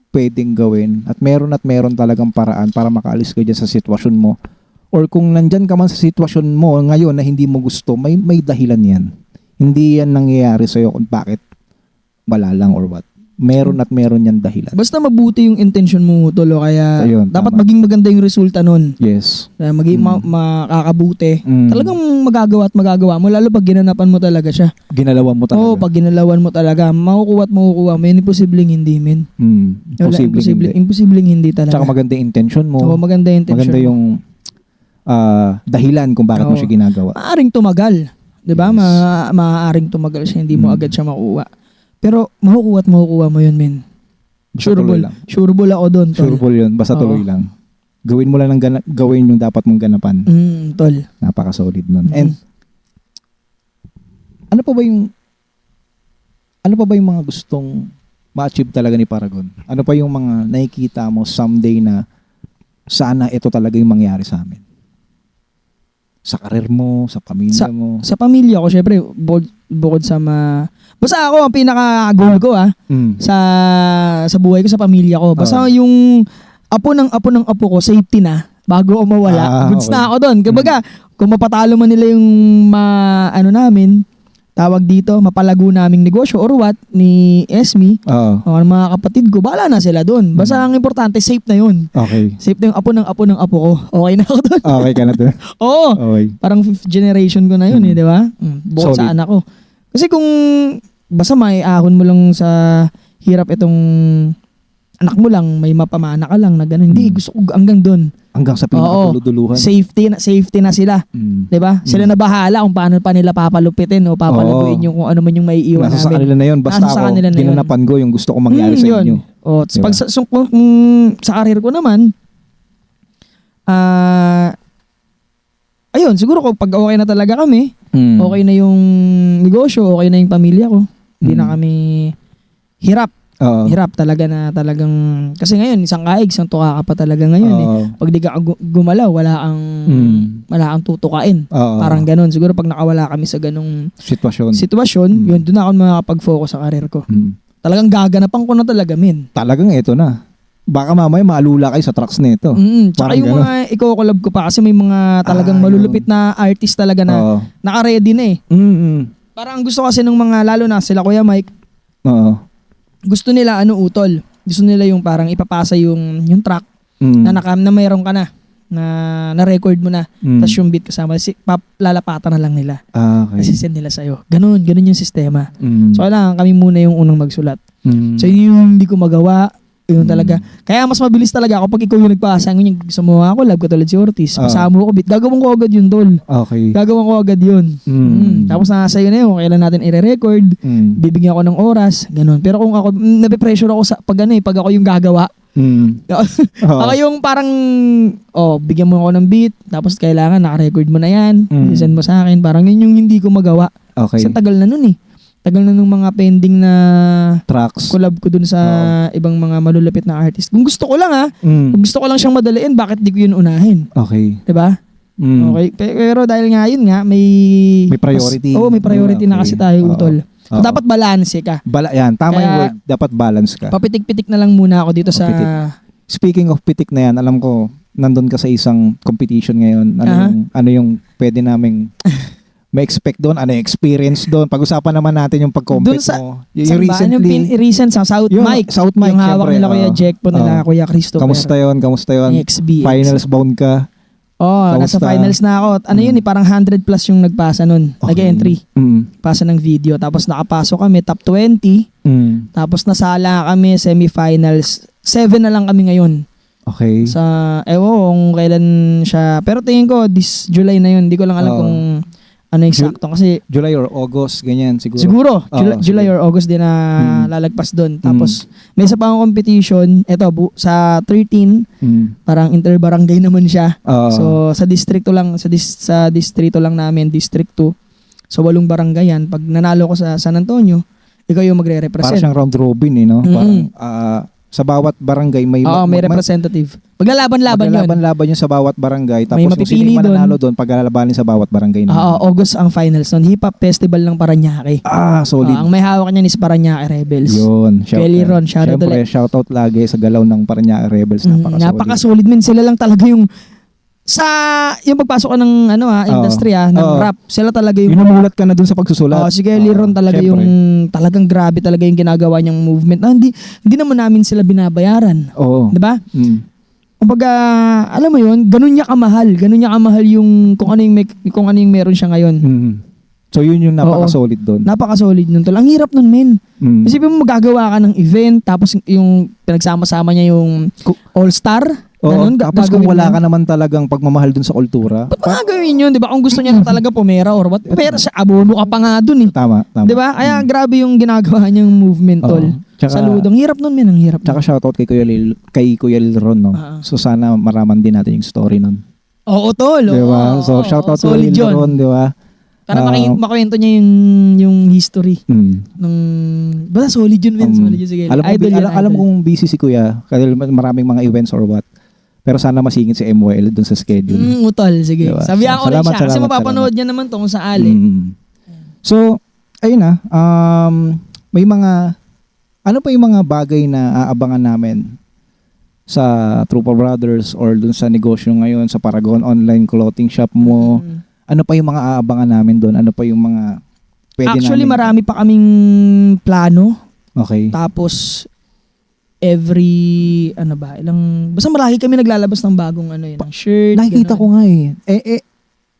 pwedeng gawin at meron talagang paraan para makaalis ka dyan sa sitwasyon mo. Or kung nandyan ka man sa sitwasyon mo ngayon na hindi mo gusto, may dahilan yan. Hindi yan nangyayari sa'yo kung bakit wala lang or what. Meron yan dahilan. Basta mabuti yung intention mo, tolo. Kaya Ayun, dapat tama. maging maganda yung resulta nun. Yes. Kaya maging makakabuti. Mm. Talagang magagawa mo. Lalo pag ginanapan mo talaga siya. Ginalawan mo talaga. Oo, pag ginalawan mo talaga, makukuha mo. Imposibleng hindi, men. Imposibleng hindi talaga. Tsaka maganda yung intention mo. Oo, maganda yung intention. Maganda yung dahilan kung bakit mo siya ginagawa. Maaring tumagal. Diba? Yes. Maaaring tumagal siya. Hindi mo agad siya makuha. Pero makukuha mo yun, men. Basta tuloy lang. Sureball ako doon, tol. Sureball yun. Basta Oo. tuloy lang. Gawin mo lang gawin yung dapat mong ganapan. Tol. Napaka-solid nun. And ano pa ba yung ano pa ba yung mga gustong ma-achieve talaga ni Paragon? Ano pa yung mga nakikita mo someday na sana ito talaga yung mangyari sa amin? Sa karir mo, sa pamilya mo? Sa pamilya ko, syempre, bukod sa basta ako, ang pinaka-goal ko sa buhay ko, sa pamilya ko. Basta yung apo ng apo ko, safety na, bago ako mawala. Goods na ako doon. Kumbaga, kung mapatalo man nila yung namin, tawag dito, mapalago naming negosyo or what, ni Esme, o ang mga kapatid ko, bahala na sila doon. Basta ang importante, safe na yun. Okay. Safe na yung apo ng apo ko. Okay na ako doon. Okay ka na doon? Oo. Okay. Parang 5th generation ko na yun di ba? Bukod Solid. sa anak ko. Kasi kung basta may ahon mo lang sa hirap itong anak mo lang, may mapamana ka lang na gano'n. Hindi, gusto ko hanggang doon. Hanggang sa pinakaduluduluhan. Safety na sila. 'Di ba? Sila na bahala kung paano pa nila papalupitin o papalaguin yung kung ano man yung maiiwan Nasa sa namin. kanila na yun. Basta Nasa sa ako, kanila na yun. ginanapan ko yung gusto ko mangyari sa Yun. inyo. O, Diba? pag sa karir ko naman, ayun, siguro kung pag okay na talaga kami, okay na yung negosyo, okay na yung pamilya ko, hindi na kami hirap. Hirap talaga na talagang, kasi ngayon, isang kaig, isang tuka ka pa talaga ngayon Pag di ka gumalaw, wala kang tutukain. Parang ganun. Siguro pag nakawala kami sa ganung sitwasyon, yun, doon ako makakapag-focus sa karir ko. Talagang gaganapan ko na talaga, men. Talagang ito na. Baka mamaya maalula kayo sa tracks nito. Tsaka yung mga iko-collab ko pa kasi may mga talagang malulupit na artist talaga na naka-ready na Parang gusto kasi ng mga, lalo na sila Kuya Mike, gusto nila utol. Gusto nila yung parang ipapasa yung track na mayroon ka na record mo na. Tapos yung beat kasama, lalapatan na lang nila. Okay. Kasi send nila sa'yo. Ganun yung sistema. So kailangan kami muna yung unang magsulat. So yung hindi ko magawa, yun talaga. Kaya mas mabilis talaga ako pag ikaw yung nagpasa. Yung gusto mo ako, love ko tulad si Ortiz. Pasama ko beat. Gagawin ko agad yun, tol. Okay. Gagawin ko agad yun. Tapos nasa iyo na yun. Kailan natin i-record. Bibigyan ako ng oras. Ganun. Pero kung ako, nape-pressure ako sa pag ako yung gagawa. Ako yung parang, bigyan mo ako ng beat. Tapos kailangan naka-record mo na yan. Send mo sa akin. Parang yun yung hindi ko magawa. Okay. Kasi tagal na nun Tagal na nung mga pending na tracks. Collab ko dun sa ibang mga malulupit na artist. Kung gusto ko lang kung gusto ko lang siyang madaliin, bakit di ko yun unahin? Okay. 'Di ba? Okay. Pero dahil nga yun nga, may priority. may priority na kasi tayo, utol. So, dapat balance ka. Yan, tama yung word. Dapat balance ka. Papitik-pitik na lang muna ako dito sa... Speaking of pitik na yan, alam ko, nandun ka sa isang competition ngayon. Ano yung pwede naming ma-expect doon? Ano yung experience doon? Pag-usapan naman natin yung pag-compete mo. Yung recently. Recent sa South Mike. South Mike, yung hawak nila Kuya Jack po nila Kuya Christopher. Kamusta yun? XB. Finals bound ka? Nasa finals na ako. Ano yun parang 100 plus yung nagpasa nun. Nag-entry. Pasa ng video. Tapos nakapasok kami top 20. Tapos nasala kami semifinals. 7 na lang kami ngayon. Okay. Kung kailan siya. Pero tingin ko this July na yun. Hindi ko lang alam kung ano eksakto kasi July or August, ganyan siguro. Siguro, July or August din na lalagpas doon. Tapos may isa pa akong competition, sa 13, parang inter-barangay naman siya. So sa distrito lang, sa distrito lang namin, District 2. So 8 barangay yan. Pag nanalo ko sa San Antonio, ikaw yung magre-represent. Parang siyang round robin no? Parang sa bawat barangay may representative. Paglalaban-laban yun. Maglalaban yun sa bawat barangay. Tapos may kung sino yung mananalo doon, paglalabanin sa bawat barangay. August ang finals nun. Hip Hop Festival ng Paranaque. Solid. Ang may hawak niyan is Paranaque Rebels. Yun. Kelly Ron, shoutout ulit. Siyempre, shoutout lagi sa galaw ng Paranaque Rebels. Napaka-solid men. Sila lang talaga yung yung pagpasok ko ng industry ng rap, sila talaga yung inumulat ka na dun sa pagsusulat. Si Kelly Ron talaga yung talagang grabe talaga yung ginagawa niyang movement. Hindi naman namin sila binabayaran. 'Di ba? Kumbaga, alam mo yun, ganun niya kamahal yung kung ano yung meron siya ngayon. So yun yung napaka-solid doon. Napaka-solid nun tol. Ang hirap nun, men. Isipin mo magagawa ka ng event tapos yung pinagsama-sama niya yung All-Star. Tapos kung wala ka naman talagang pagmamahal dun sa kultura. Ba't gagawin yun, di ba? Kung gusto niya na talaga pumera or what? Pera siya, abono ka pa nga dun eh. Tama. Di ba? Kaya grabe yung ginagawa niyang movement, tol. Saludong. Hirap nun, men. Ang hirap. Tsaka shoutout kay Kuya Lil Ron, no? So sana maraman din natin yung story nun. Oo, tol. Di ba? So shoutout kay Lil Ron, di ba? Para makwento niya yung history nung basta solid yun, men. Solid yun. Sige. Alam kong busy si Kuya kasi maraming mga events or what. Pero sana masingit si MYL dun sa schedule. Utol, sige. Diba? Sabihan ko rin siya kasi Salamat. mapapanood niya naman to kung saali. So, ayun na. May mga, ano pa yung mga bagay na aabangan namin sa Trupa Brothers or dun sa negosyo ngayon, sa Paragon online clothing shop mo? Ano pa yung mga aabangan namin doon? Ano pa yung mga pwede Actually, namin? marami pa kaming plano. Okay. Tapos, basta malaki kami naglalabas ng bagong ng shirt. Nakikita ganun. ko nga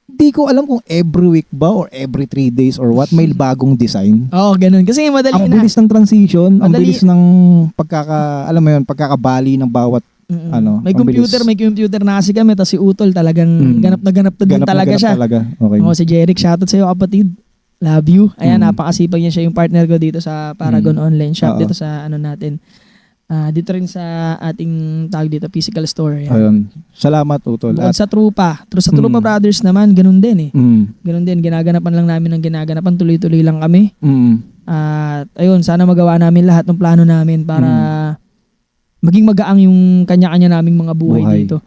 di ko alam kung every week ba or every 3 days or what, may bagong design. Oo, ganun. Kasi madali Ang na. bilis ng transition, ang Madali. bilis ng pagkakabali ng bawat May ang computer bilis. na kasi kami. Tapos si Utol talagang ganap na din talaga siya. Okay. Si Jeric, shoutout sa'yo kapatid. Love you. Ayan, napakasipag niya siya, yung partner ko dito sa Paragon Online Shop. Oo. Dito sa natin. Dito rin sa ating tawag dito, physical store. Ayan. Ayun. Salamat, Utol. Bukod sa Trupa. Sa Trupa Brothers naman, ganun din eh. Ganun din, ginaganapan lang namin ng ginaganapan. Tuloy-tuloy lang kami. At ayun, sana magawa namin lahat ng plano namin para maging magaang yung kanya-kanya naming mga buhay dito.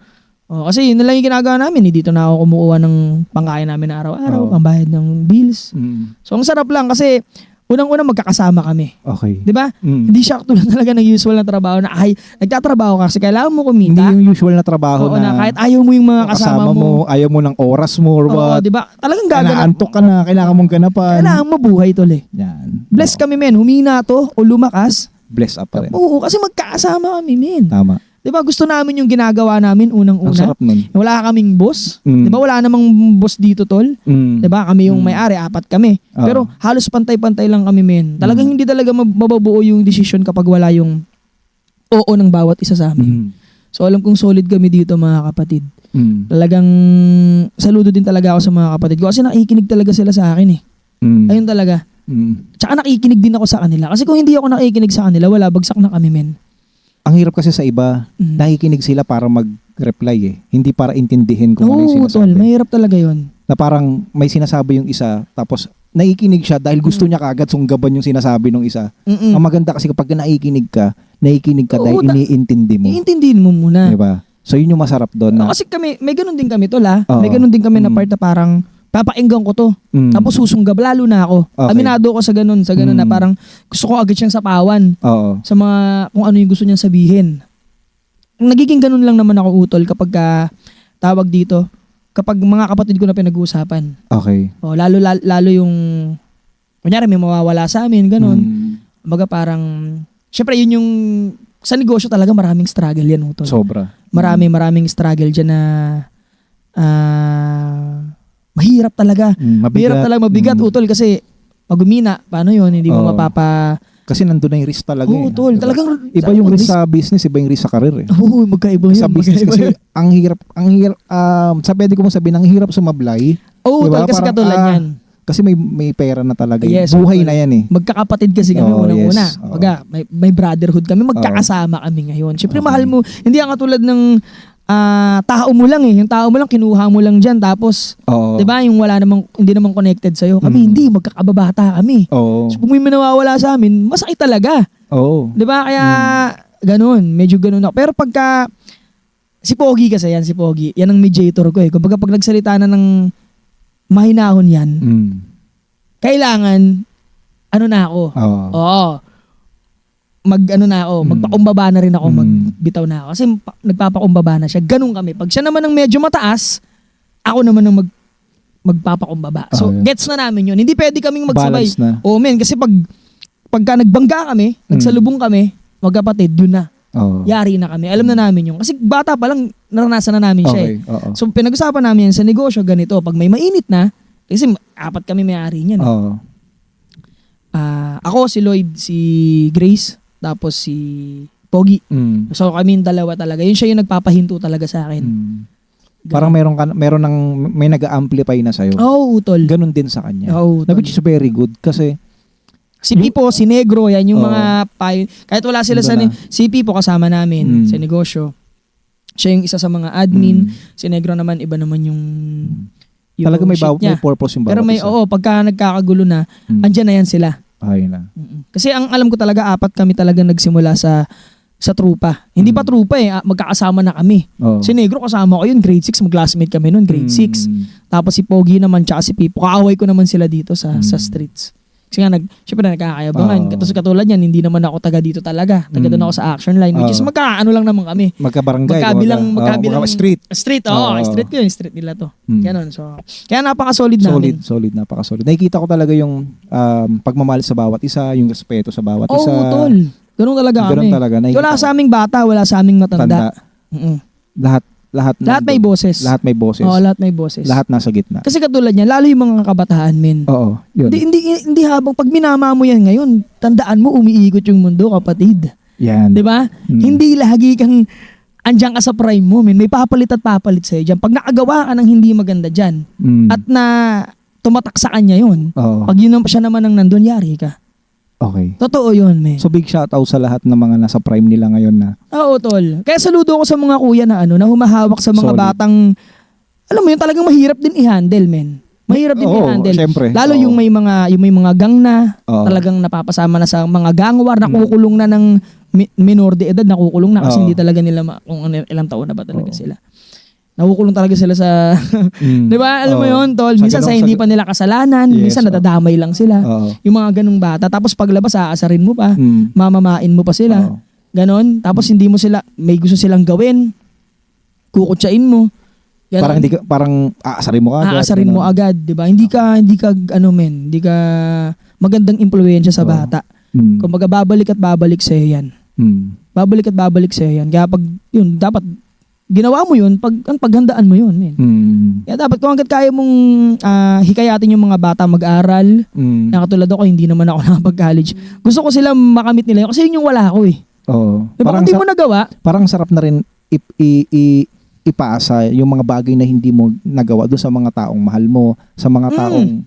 Kasi yun na lang yung ginagawa namin. Dito na ako kumukuha ng pangkain namin na araw-araw, pambayad ng bills. So ang sarap lang kasi unang-unang magkakasama kami. Okay. 'Di ba? Hindi siya tulad talaga ng usual na trabaho na nagtatrabaho ka kasi kailangan mo kumita. Hindi yung usual na trabaho Oo, na kahit ayaw mo yung mga kasama mo, ayaw mo ng oras mo or oo, what. 'di ba? Talagang gaganap. Naantok ka na, kailangan mong ganapan. Kailangan mo buhay tol eh. Yan. Bless kami men, humina to o lumakas. Bless up pa rin. Oo, kasi magkakasama kami men. Tama. 'Di ba? Gusto namin yung ginagawa namin Ang unang-una. sarap nun. Wala kaming boss. 'Di Mm. ba? Wala namang boss dito tol. 'Di ba? Kami yung may-ari, 4 kami. Oo. Pero halos pantay-pantay lang kami men. Talagang hindi talaga mababuo yung decision kapag wala yung oo ng bawat isa sa amin. So alam kong solid kami dito mga kapatid. Talagang saludo din talaga ako sa mga kapatid ko kasi nakikinig talaga sila sa akin eh. Ayun talaga. Tsaka nakikinig din ako sa kanila. Kasi kung hindi ako nakikinig sa kanila, wala, bagsak na kami men. Ang hirap kasi sa iba, nakikinig sila para mag-reply eh. Hindi para intindihin kung ano yung Oo, tol, sinasabi. mahirap talaga yun. Na parang may sinasabi yung isa, tapos nakikinig siya dahil gusto niya kagad sunggaban yung sinasabi ng isa. Ang maganda kasi kapag nakikinig ka dahil Oo, iniintindi mo. Iintindihin mo muna. Diba? So yun yung masarap doon na. Kasi kami, may ganun din kami tol ha. Oo. May ganun din kami na part na parang papainggan ko to. Tapos susunggab, lalo na ako. Okay. Aminado ko sa ganun na parang gusto ko agad siyang sapawan Oo. sa mga kung ano yung gusto niyang sabihin. Nagiging ganun lang naman ako utol kapag tawag dito, kapag mga kapatid ko na pinag-uusapan. Okay. O, lalo yung kunyari may mawawala sa amin, ganun. Baga parang syempre yun yung sa negosyo talaga maraming struggle yan utol. Sobra. Maraming struggle dyan na mahirap talaga. Mahirap talaga, mabigat utol kasi pag umina, paano yun? Hindi mo mapapa... Kasi nandun na yung risk talaga. Oo, tol. Diba? Talagang... Iba yung risk sa business, iba yung risk sa career eh. Oo, magkaiba yun. Sa business kasi ang hirap, pwede ko mong sabihin, ang hirap sumablay. Oo, Diba? tol, kasi Parang, katulad yan. Kasi may pera na talaga. Yes, Buhay tol. na yan eh. Magkakapatid kasi kami Oo, unang-una. yes. Oo. Baga, may brotherhood kami, magkakasama kami ngayon. Siyempre, mahal mo. Hindi ang katulad ng tao mo lang eh. Yung tao mo lang, kinuha mo lang dyan. Tapos, Oo. di ba, yung hindi namang connected sa'yo. Kami hindi, magkakababata kami. Oo. So, kung may nawawala sa amin, masakit talaga. Oo. Di ba? Kaya, ganun. Medyo ganun ako. Pero pagka, si Pogi kasi yan, si Pogi. Yan ang mediator ko eh. Kumbaga pag nagsalita na ng mahinahon yan, kailangan, ano na ako. Oo. Oo. Magpakumbaba na rin ako, magbitaw na ako. Kasi nagpapakumbaba na siya. Ganun kami. Pag siya naman ang medyo mataas, ako naman ang magpapakumbaba. So, Okay. gets na namin yun. Hindi pwede kaming magsabay. Balance na. Oo, men. Kasi pagka nagbangga kami, nagsalubong kami, magkapatid, yun na. Oo. Yari na kami. Alam na namin yung. Kasi bata pa lang, naranasan na namin siya eh. Okay. Oo. So, pinag-usapan namin yan sa negosyo, ganito. Pag may mainit na, kasi 4 kami may-ari niyan. Oo. Ako, si Lloyd, si Grace, tapos si Pogi. So kami yung dalawa talaga. Yun siya yung nagpapahinto talaga sa akin. Parang may nag-amplify na sa'yo. Oo, utol. Ganun din sa kanya. Oo, Na which is very good kasi Si Pipo, si Negro, yan yung mga kahit wala sila sa si Pipo kasama namin sa negosyo. Siya yung isa sa mga admin. Si Negro naman, iba naman yung Talaga may, shit niya. may purpose yung bawat Pero may, isa. pagka nagkakagulo na, andyan na yan sila. Ayun na. Kasi ang alam ko talaga, 4 kami talaga nagsimula sa trupa. Hindi pa trupa magkakasama na kami. Oo. Si Negro kasama ko yun, grade 6, mag-classmate kami noon, grade 6. Tapos si Pogi naman, tsaka si Pipo, kaaway ko naman sila dito sa streets. Kasi nga, syempre nagkakayabangan. Katulad yan, hindi naman ako taga dito talaga. Taga doon ako sa action line, which is magkaano lang naman kami. Magkabarangay. Magkabilang street. Street, street ko yun, street nila to. Ganon, so, kaya napaka-solid namin. Solid, napaka-solid. Nakikita ko talaga yung pagmamahal sa bawat isa, yung respeto sa bawat isa. Oo, tol. Ganun talaga kami. Wala sa aming bata, wala sa aming matanda. Lahat may boses. Lahat may boses. Oo, lahat may boses. Lahat nasa gitna. Kasi katulad niya, lalo yung mga kabataan, men. Oo, yun. Hindi habang pag minama mo yan ngayon, tandaan mo umiikot yung mundo, kapatid. Yan. 'Di ba? Hindi lagi kang andiyan ka sa prime mo, men. May papalit at papalit sa'yo dyan. Pag nakagawa ka ng hindi maganda dyan, at na tumatak sa kanya yun, pag yun siya naman ang nandun, yari ka. Okay. Totoo yun, men. So big shoutout sa lahat ng mga nasa prime nila ngayon na. Oo, tol. Kaya saludo ko sa mga kuya na na humahawak sa mga Solid. batang, alam mo yun, talagang mahirap din i-handle, men. Mahirap din i-handle. Syempre. Lalo yung may mga gang na, talagang napapasama na sa mga gang war, nakukulong na ng minor de edad, nakukulong na kasi hindi talaga nila kung ilang taon na ba talaga sila. Nakukulong talaga sila sa, di ba? Alam mo yun, tol. Minsan sa hindi pa nila kasalanan, minsan nadadamay lang sila. Yung mga ganung bata. Tapos paglabas, aasarin mo pa, mamamain mo pa sila. Ganon. Tapos hindi mo sila, may gusto silang gawin, kukutsain mo. Ganon. Parang aasarin mo agad. Aasarin mo agad, di ba? Hindi ka magandang impluwensya sa bata. Kung babalik at babalik sa'yo yan. Babalik at babalik sa'yo yan. Kaya pag, yun, dapat, ginawa mo yun, paghandaan mo yun, men. Kaya dapat kung hanggat kaya mong hikayatin yung mga bata mag-aral, na katulad ako, hindi naman ako nakapag-college. Gusto ko sila makamit nila yun kasi yun yung wala ko eh. Oo. Diba kung di mo nagawa? Parang sarap na rin ipaasa yung mga bagay na hindi mo nagawa doon sa mga taong mahal mo, sa mga taong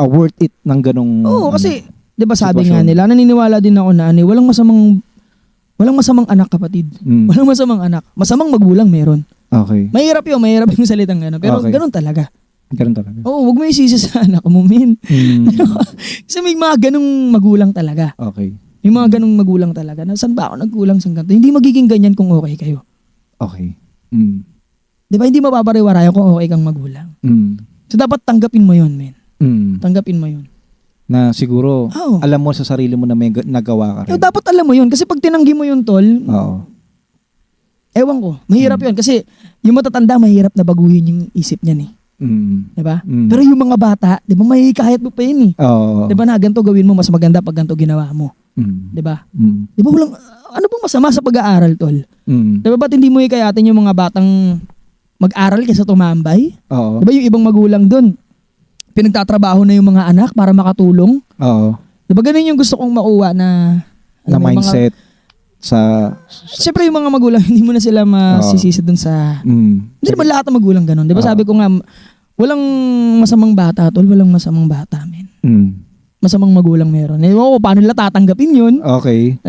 worth it ng ganong. Oo, kasi, di ba sabi sitwasyon. nga nila, naniniwala din ako na walang masamang anak, kapatid. Walang masamang anak. Masamang magulang meron. Okay. Mahirap yung salitang gano'n. Pero gano'n talaga. Ganun talaga. Oo, huwag mo isisi sa anak mo, men. Kasi may mga ganong magulang talaga. Okay. May mga ganong magulang talaga. Na, saan ba ako nagkulang sa ganito? Hindi magiging ganyan kung okay kayo. Okay. Di ba? Hindi mapapariwarayan kung okay kang magulang. So dapat tanggapin mo yun, men. Tanggapin mo yun. Na siguro, alam mo sa sarili mo na may nagawa ka rin. Dapat alam mo yun. Kasi pag tinanggi mo yun, tol, ewan ko, mahirap yun. Kasi yung matatanda, mahirap na baguhin yung isip niyan eh. Diba? Pero yung mga bata, di ba, may kahit mo pa yun eh. Di ba na, ganito gawin mo, mas maganda pag ganito ginawa mo. Di ba? Di ba walang, ano bang masama sa pag-aaral, tol? Di ba ba't hindi mo hikayatin yung mga batang mag-aral kaysa tumambay? Di ba yung ibang magulang dun? Pinagtatrabaho na yung mga anak para makatulong. Diba ganun yung gusto kong makuha na mindset sa. Siyempre yung mga magulang, hindi mo na sila masisisi dun sa. Hindi naman lahat ng magulang ganun. Diba sabi ko nga, walang masamang bata, tol. Walang masamang bata, men. Masamang magulang meron. Ewan ko, paano nila tatanggapin yun? Okay.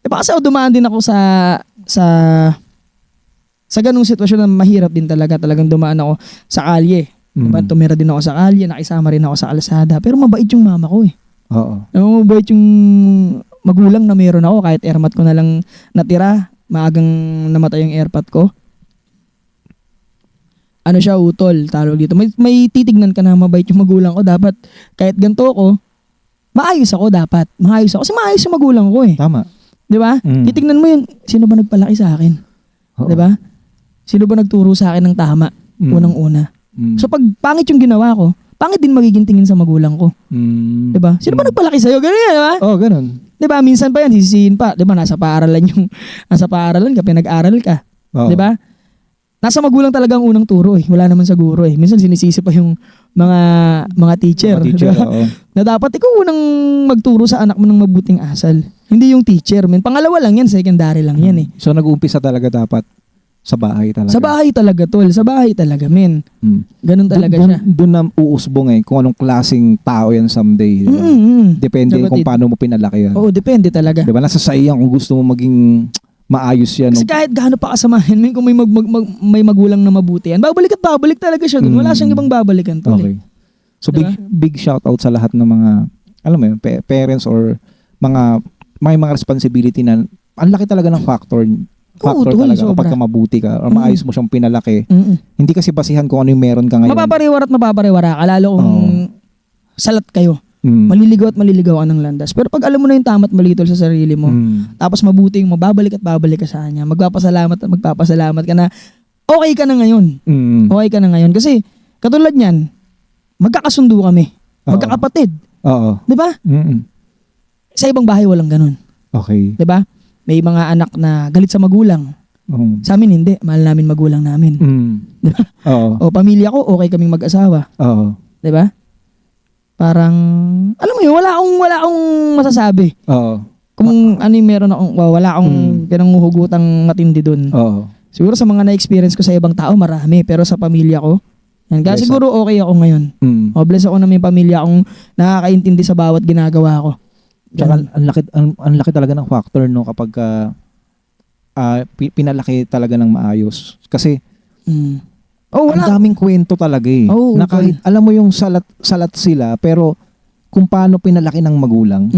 Diba kasi dumaan din ako sa ganung sitwasyon na mahirap din talaga. Talagang dumaan ako sa kalye. Diba, tumira din ako sa kalye, nakisama rin ako sa kalsada. Pero mabait yung mama ko eh. Mabait yung magulang na meron ako. Kahit airmat ko na lang natira, maagang namatay yung airpat ko. Ano siya, utol, talo dito. May titignan ka na mabait yung magulang ko. Dapat, kahit ganito ko, maayos ako dapat. Maayos ako. Kasi maayos yung magulang ko eh. Tama. Diba? Titignan mo yun, sino ba nagpalaki sa akin? Diba? Sino ba nagturo sa akin ng tama? Unang-una. So pag pangit yung ginawa ko, pangit din magiging tingin sa magulang ko. Diba? Sino ba nagpalaki sa'yo? Ganun yan, diba? Ganun. Diba? Minsan pa yan, sisisihin pa. Diba? Nasa paaralan ka, pinag-aral ka. Diba? Nasa magulang talaga ang unang turo eh. Wala naman sa guro eh. Minsan sinisisi pa yung mga teacher. Diba? Na dapat ikaw unang magturo sa anak mo ng mabuting asal. Hindi yung teacher. Pangalawa lang yan, secondary lang yan eh. So nag-uumpisa talaga dapat sa bahay talaga. Sa bahay talaga, tol. Sa bahay talaga, men. Ganun talaga siya. Doon na uusbong kung anong klaseng tao yan someday. Diba? Depende kung paano mo pinalaki yan. Oo, depende talaga. Diba? Nasa sayang kung gusto mo maging maayos yan. Kasi kahit gaano pa kasamahin, may kung may magulang na mabuti yan, babalik at babalik talaga siya dun. Wala siyang ibang babalikan tol. Okay. So Diba? big shout out sa lahat ng mga, alam mo yun, parents or may mga responsibility na ang laki talaga ng factor tol, talaga sobra. kapag ka mabuti ka or maayos mo siyang pinalaki. Hindi kasi basihan kung ano yung meron ka ngayon. Mapapariwara ka, lalo kung salat kayo. Maliligaw at maliligaw ka ng landas. Pero pag alam mo na yung tama at mali tol sa sarili mo, tapos mabuti yung mababalik at babalik ka sa kanya, magpapasalamat at magpapasalamat ka na okay ka na ngayon. Okay ka na ngayon. Kasi katulad niyan, magkakasundo kami. Oo. Magkakapatid. Oo. Di ba? Sa ibang bahay walang ganun. Okay. Di ba? May mga anak na galit sa magulang. Sa amin hindi. Mahal namin magulang namin. Di ba? Oo. O pamilya ko, okay kaming mag-asawa. Oo. Di ba? Parang, alam mo yun, wala akong masasabi. Oo. Kung ano yung meron akong, wala akong pinanguhugutang matindi dun. Oo. Siguro sa mga na-experience ko sa ibang tao, marami. Pero sa pamilya ko, yan. Kaya Bless siguro okay ako ngayon. O bless ako na may pamilya akong nakakaintindi sa bawat ginagawa ko. Tsaka ang laki talaga ng factor no kapag pinalaki talaga ng maayos. Kasi ang daming kwento talaga eh. Oo, na kahit alam mo yung salat sila pero kung paano pinalaki ng magulang,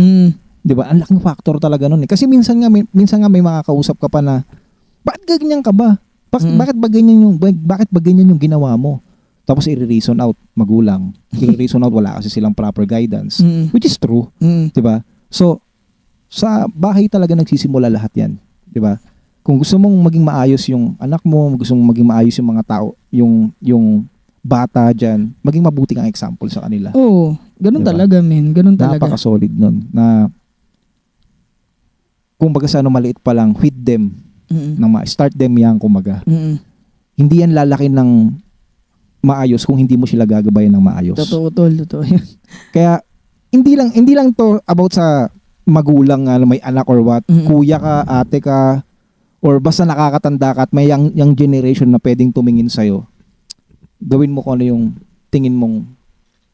'di ba? Ang laking factor talaga noon eh. Kasi minsan nga may makakausap ka pa na bakit ganyan ka ba? Bakit ba ganyan yung ginawa mo? Tapos i-reason out magulang. I-reason out wala kasi silang proper guidance, which is true, 'di ba? So sa bahay talaga nagsisimula lahat 'yan, 'di ba? Kung gusto mong maging maayos yung anak mo, gusto mong maging maayos yung mga tao, yung bata diyan, maging mabuti kang example sa kanila. Oo, ganun Diba? talaga, men. Ganun talaga. Napaka-solid nun na kung baga sa maliit pa lang, feed them, start them young kumbaga. Hindi yan lalaki ng maayos kung hindi mo sila gagabayan ng maayos. Totoo, tol. Totoo yan. Kaya hindi lang to about sa magulang na may anak or what, kuya ka, ate ka, or basta nakakatanda ka at may young generation na pwedeng tumingin sa'yo, gawin mo kung ano yung tingin mong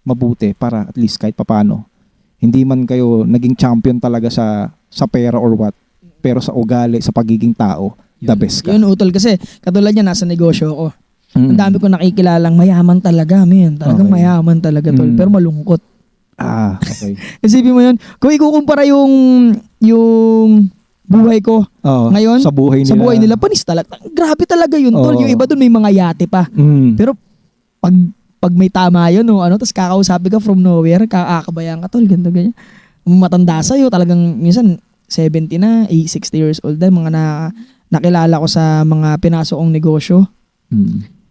mabuti para at least kahit papano. Hindi man kayo naging champion talaga sa pera or what, pero sa ugali, sa pagiging tao, the best ka. Yun, utol. Kasi katulad niya, nasa negosyo ako. Ang dami ko nakikilalang mayaman talaga, men. Talagang Okay. mayaman talaga, tol. Pero malungkot. Okay. Isipin mo yun, kung ikukumpara yung buhay ko Oo, ngayon, sa buhay nila. panis talaga. Grabe talaga yun, tol. Oo. Yung iba dun may mga yate pa. Pero pag may tama yun, tapos kakausapin ka from nowhere, kakakabayan ka, tol, ganito, ganyan. Matanda sa'yo, talagang minsan 70 na, 60 years old na, mga nakilala ko sa mga pinasok kong negosyo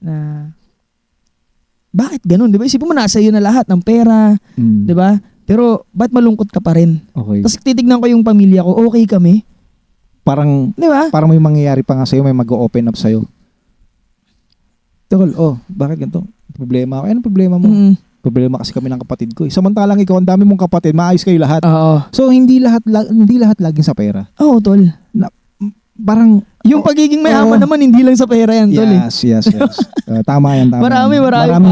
na bakit ganun, di ba? Isipin mo, nasa iyo na lahat ng pera, di ba? Pero ba't malungkot ka pa rin? Okay. Tapos titignan ko yung pamilya ko, okay kami, Parang di ba? may mangyayari pa nga sa'yo, may mag-open up sa'yo. Tol, bakit ganito? Problema ako. Anong problema mo? Problema kasi kami ng kapatid ko. Samantalang ikaw, ang dami mong kapatid, maayos kayo lahat. Oo. So, hindi lahat laging sa pera. Oo, tol. Parang, Yung pagiging mayaman naman, hindi lang sa pera yan, tol. yes. Tama yan, tama. Maraming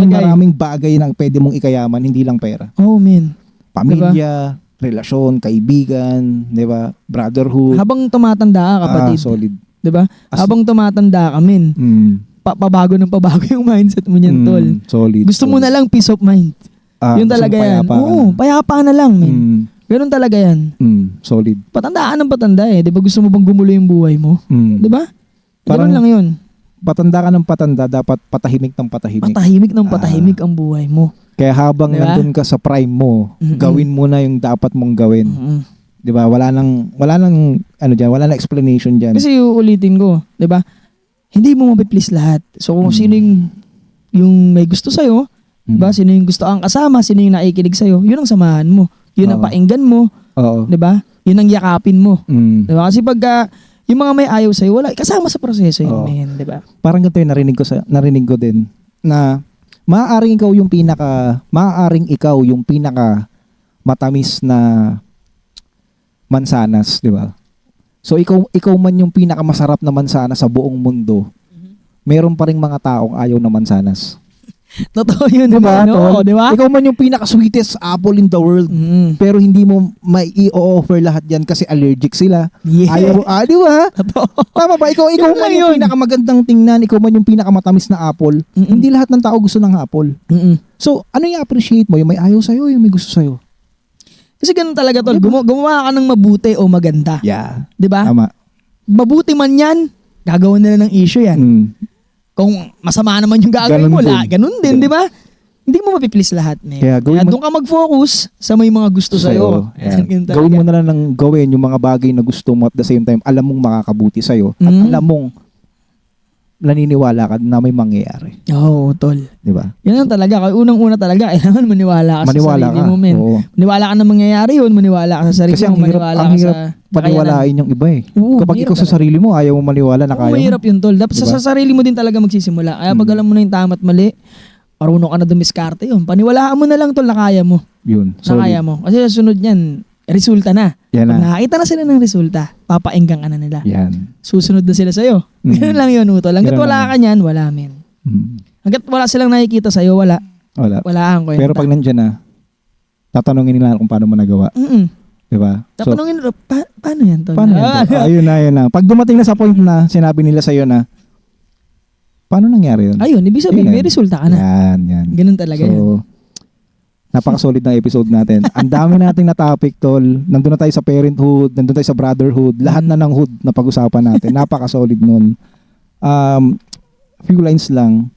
Maraming bagay na pwede mong ikayaman, hindi lang pera. Oh, man. Pamilya, relasyon, kaibigan, di ba? Brotherhood. Habang tumatanda ka, kapatid. Solid. Di ba? Habang tumatanda ka, men, pabago yung mindset mo niyan, tol. Solid. Gusto mo na lang peace of mind. Yun talaga yan. Oo, payapa na lang, men. Ganun talaga yan. Solid. Patandaan ng patanda eh. Di ba gusto mo bang gumulo yung buhay mo? Di ba? Parang- Ganun lang yun. Patanda ka ng patanda, dapat patahimik ng patahimik. Patahimik ng patahimik ang buhay mo. Kaya habang Diba? nandun ka sa prime mo, gawin mo na yung dapat mong gawin. 'Di ba? Wala nang wala nang explanation diyan. Kasi uulitin ko, 'di ba? Hindi mo mapiplease lahat. So kung sino yung may gusto sa'yo, 'di ba? Sino yung gusto kang kasama, sino yung nakikinig sa'yo, yun ang samahan mo. Yun ang Oo. painggan mo, Oo. 'di ba? Yun ang yakapin mo. Mm. 'Di ba? Kasi pagka yung mga may ayaw sa'yo, wala kasama sa proseso yun, Oo. men, 'di ba? Parang ganito yung narinig ko din na maaaring ikaw yung pinaka matamis na mansanas, 'di ba? So ikaw man yung pinakamasarap na mansanas sa buong mundo. Meron pa ring mga taong ayaw na mansanas. Totoo yun. Diba, No, tol? di ba? Ikaw man yung pinaka-sweetest apple in the world. Mm. Pero hindi mo mai-offer lahat yan kasi allergic sila. Yeah. Ayaw, di ba? Totoo. Tama ba? Ikaw Yun man lang yung yun. pinakamagandang tingnan, ikaw man yung pinakamatamis na apple. Mm-mm. Hindi lahat ng tao gusto ng apple. Mm-mm. So, ano yung appreciate mo? Yung may ayaw sa'yo, yung may gusto sa'yo? Kasi ganun talaga, tol. Gumawa ka ng mabuti o maganda. Yeah. Di ba? Tama. Mabuti man yan, gagawin nila ng issue yan. Mm. Kung masama naman yung gagawin Ganun mo, din. ganun din, di ba? Hindi mo mapiplease lahat. Kaya gawin mo- doon ka mag-focus sa may mga gusto sa'yo. Yeah. Yun talaga. Gawin mo na lang ng gawin yung mga bagay na gusto mo at the same time, alam mong makakabuti sa'yo at Mm. alam mong naniniwala ka na may mangyayari. Oo, tol. Di ba? Yan lang talaga. Kaya unang-una talaga, kailangan maniwala ka Maniwala sa sarili ka. mo, men. Oo. Maniwala ka na mangyayari yun, maniwala ka sa sarili Kasi mo, ang hirap, maniwala ang ka hirap sa paniwalain yung iba eh. Oo, Kapag mahirap ikaw sa talaga. sarili mo, ayaw mo maniwala na Oo, kaya mo. mahirap yun, tol. Dapat Diba? sa sarili mo din talaga magsisimula. Kaya pag alam mo na yung tama at mali, marunong ka na dumiskarte yun. Paniwalaan mo na lang, tol, na kaya mo. Yun. Na kaya mo. Kasi sa sunod niyan, resulta na. Yan Pag na. nakakita na sila ng resulta, papaenggang ka na nila. Yan. Susunod na sila sa'yo. Mm. Ganun lang yun, utol. Hanggat Ganun wala lang ka niyan, wala, men. Mm. Hanggat wala silang nakikita sa'yo, wala. Wala. Wala kang kwenta. Pero pag nandyan na, tatanungin nila kung paano mo nagawa. Mm-mm. Di ba? So, Tapanungin, paano yan, tol? paano yan? Ayun na. Pag dumating na sa point na sinabi nila sa'yo na, paano nangyari yun? Ayun, ibig sabihin, Yun may yan. resulta ka na. Yan. Ganun talaga yun. So, napaka-solid ng episode natin. Ang dami nating na topic, tol. Nandun na tayo sa parenthood, nandun tayo sa brotherhood, lahat na ng hood na pag-usapan natin. Napaka-solid nun. Few lines lang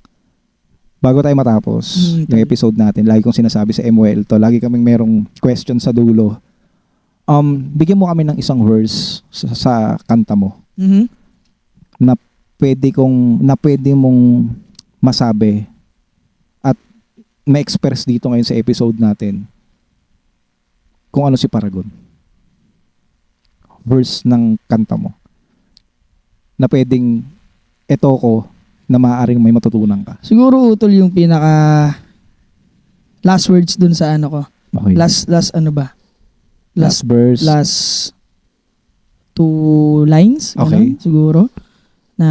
bago tayo matapos yung episode natin. Lagi kong sinasabi sa MOL to, lagi kaming merong question sa dulo. Bigyan mo kami ng isang verse sa kanta mo Mhm. na pwede mong masabi at ma-express dito ngayon sa episode natin kung ano si Paragon. Verse ng kanta mo na pwedeng eto ko na maaaring may matutunan ka. Siguro, utol, yung pinaka last words dun sa ano ko. Okay. Last ano ba? Last verse. Last 2 lines. Okay. Ganun, siguro. Na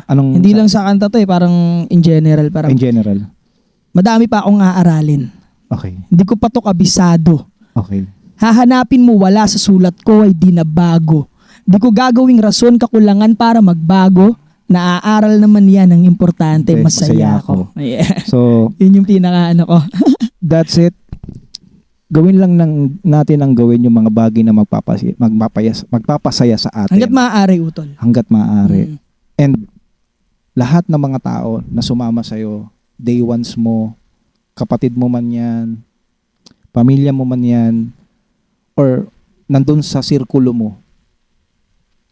Anong hindi lang sa kanta to parang in general. Parang in general. madami pa akong aaralin. Okay. Hindi ko pa to kabisado. Okay. Hahanapin mo wala sa sulat ko ay di na bago. Di ko gagawing rason kakulangan para magbago. Naaaral naman yan ang importante. Okay, Masaya masaya ako. Yeah. So, Yun yung pinaka ano ko. that's it. Gawin lang natin ang gawin yung mga bagay na magpapasaya sa atin. Hanggat maaari, utol. Hanggat maaari. Mm. And lahat ng mga tao na sumama sa'yo, day ones mo, kapatid mo man yan, pamilya mo man yan, or nandun sa sirkulo mo,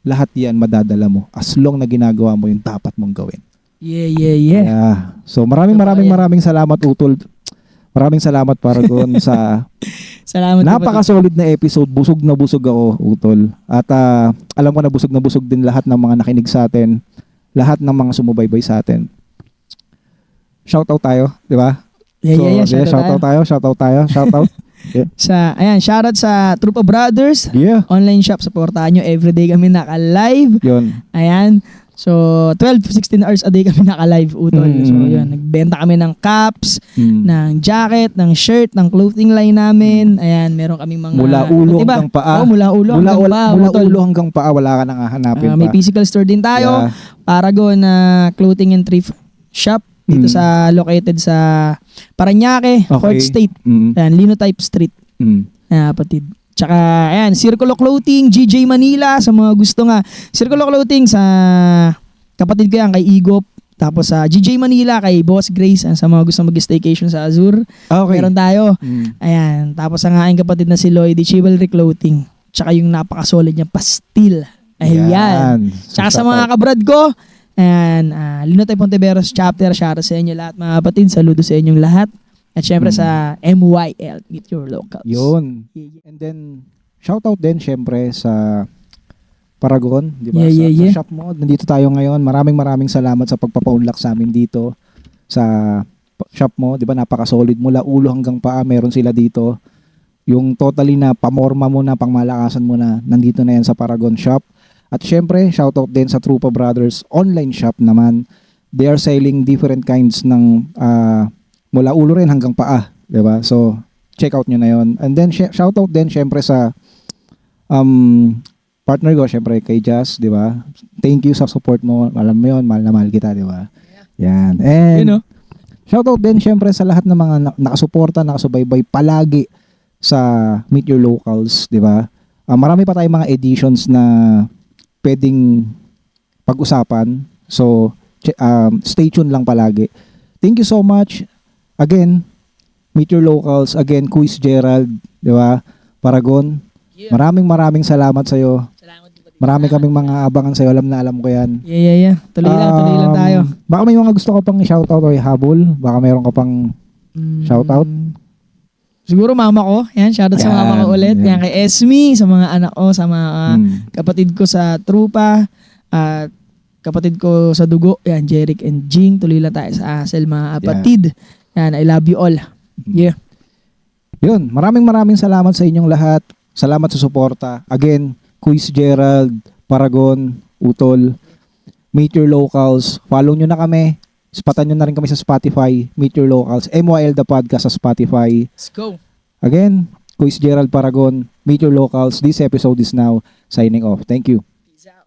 lahat yan madadala mo as long na ginagawa mo yung dapat mong gawin. Yeah. Yeah. So maraming salamat, Utol. Maraming salamat, Paragon, sa Salamat. napaka-solid na episode. Busog na busog ako, Utol. At alam ko na busog din lahat ng mga nakinig sa atin. Lahat ng mga sumubaybay sa atin. Shoutout tayo, di ba? Yeah. Shoutout tayo. Yeah. Shoutout sa Troop of Brothers. Yeah. Online shop, supportahan nyo. Everyday kami naka-live. Yun. Ayan. So, 12-16 hours a day kami naka-live, utol. Mm. So, yun. Nagbenta kami ng caps, Mm. ng jacket, ng shirt, ng clothing line namin. Ayan, meron kaming mga... Mula ulo Diba? hanggang paa. Oo, mula ulo hanggang paa, Mula utol. ulo hanggang paa, wala ka nang hahanapin May pa. physical store din tayo. Yeah. Paragon na clothing and thrift shop. Dito located sa Parañaque, Okay. Fourth State. Mm. Ayan, Linotype Street. Mm. Kapatid. Tsaka, ayan, Circulo Clothing, GJ Manila, sa mga gusto nga. Circulo Clothing sa kapatid ko yan, kay Igop. Tapos sa GJ Manila, kay Boss Grace, sa mga gusto mag-staycation sa Azure. Okay. Meron tayo. Mm. Ayan, tapos ang aking kapatid na si Lloyd, Chivalry Clothing. Tsaka yung napaka-solid niya, Pastil. Ayan. Yan. Tsaka sa mga kabrad ko, ayan, Linotype Ponteveros chapter, shoutout sa inyo lahat mga kapatid, saludo sa inyong lahat. At syempre sa MYL, Meet Your Locals. Yun. And then, shoutout din syempre sa Paragon, di ba? Yeah. Sa shop mo, nandito tayo ngayon. Maraming salamat sa pagpapa-unlock sa amin dito sa shop mo, di ba? Napaka-solid mula ulo hanggang paa, meron sila dito. Yung totally na pamorma mo na, pangmalakasan mo na, nandito na yan sa Paragon shop. At syempre, shoutout din sa Trupa Brothers online shop naman. They are selling different kinds ng mula ulo rin hanggang paa, 'di ba? So, check out nyo na 'yon. And then shout out din syempre sa partner ko, syempre kay Jazz, 'di ba? Thank you sa support mo. Alam mo 'yon, mahal na mahal kita, 'di ba? Yan. And Yun, no? shout out din syempre sa lahat ng mga nakasuporta, nakasubaybay palagi sa Meet Your Locals, 'di ba? Marami pa tayong mga editions na pwedeng pag-usapan. So, stay tuned lang palagi. Thank you so much. Again, Meet Your Locals. Again, Quiz Gerald, di ba? Paragon. Maraming salamat sa iyo. Marami kaming mga abangan sa iyo. Alam na alam ko yan. Yeah. Tuloy lang tayo. Baka may mga gusto ka pang i-shoutout o i-habol. Baka mayroon ka pang shoutout. Siguro mama ko. Yan, shoutout sa mama ko ulit. Yan. Yan kay Esme, sa mga anak ko, sa mga kapatid ko sa trupa, at kapatid ko sa dugo. Yan, Jeric and Jing. Tuloy lang tayo sa Asel, mga kapatid. Yan, I love you all. Yeah. Yun, maraming salamat sa inyong lahat. Salamat sa suporta. Again, Quiz Gerald, Paragon, Utol, Meet Your Locals. Follow nyo na kami. Spatan nyo na rin kami sa Spotify, Meet Your Locals, MYL The Podcast sa Spotify. Let's go. Again, Quiz Gerald Paragon, Meet Your Locals. This episode is now signing off. Thank you. Peace out.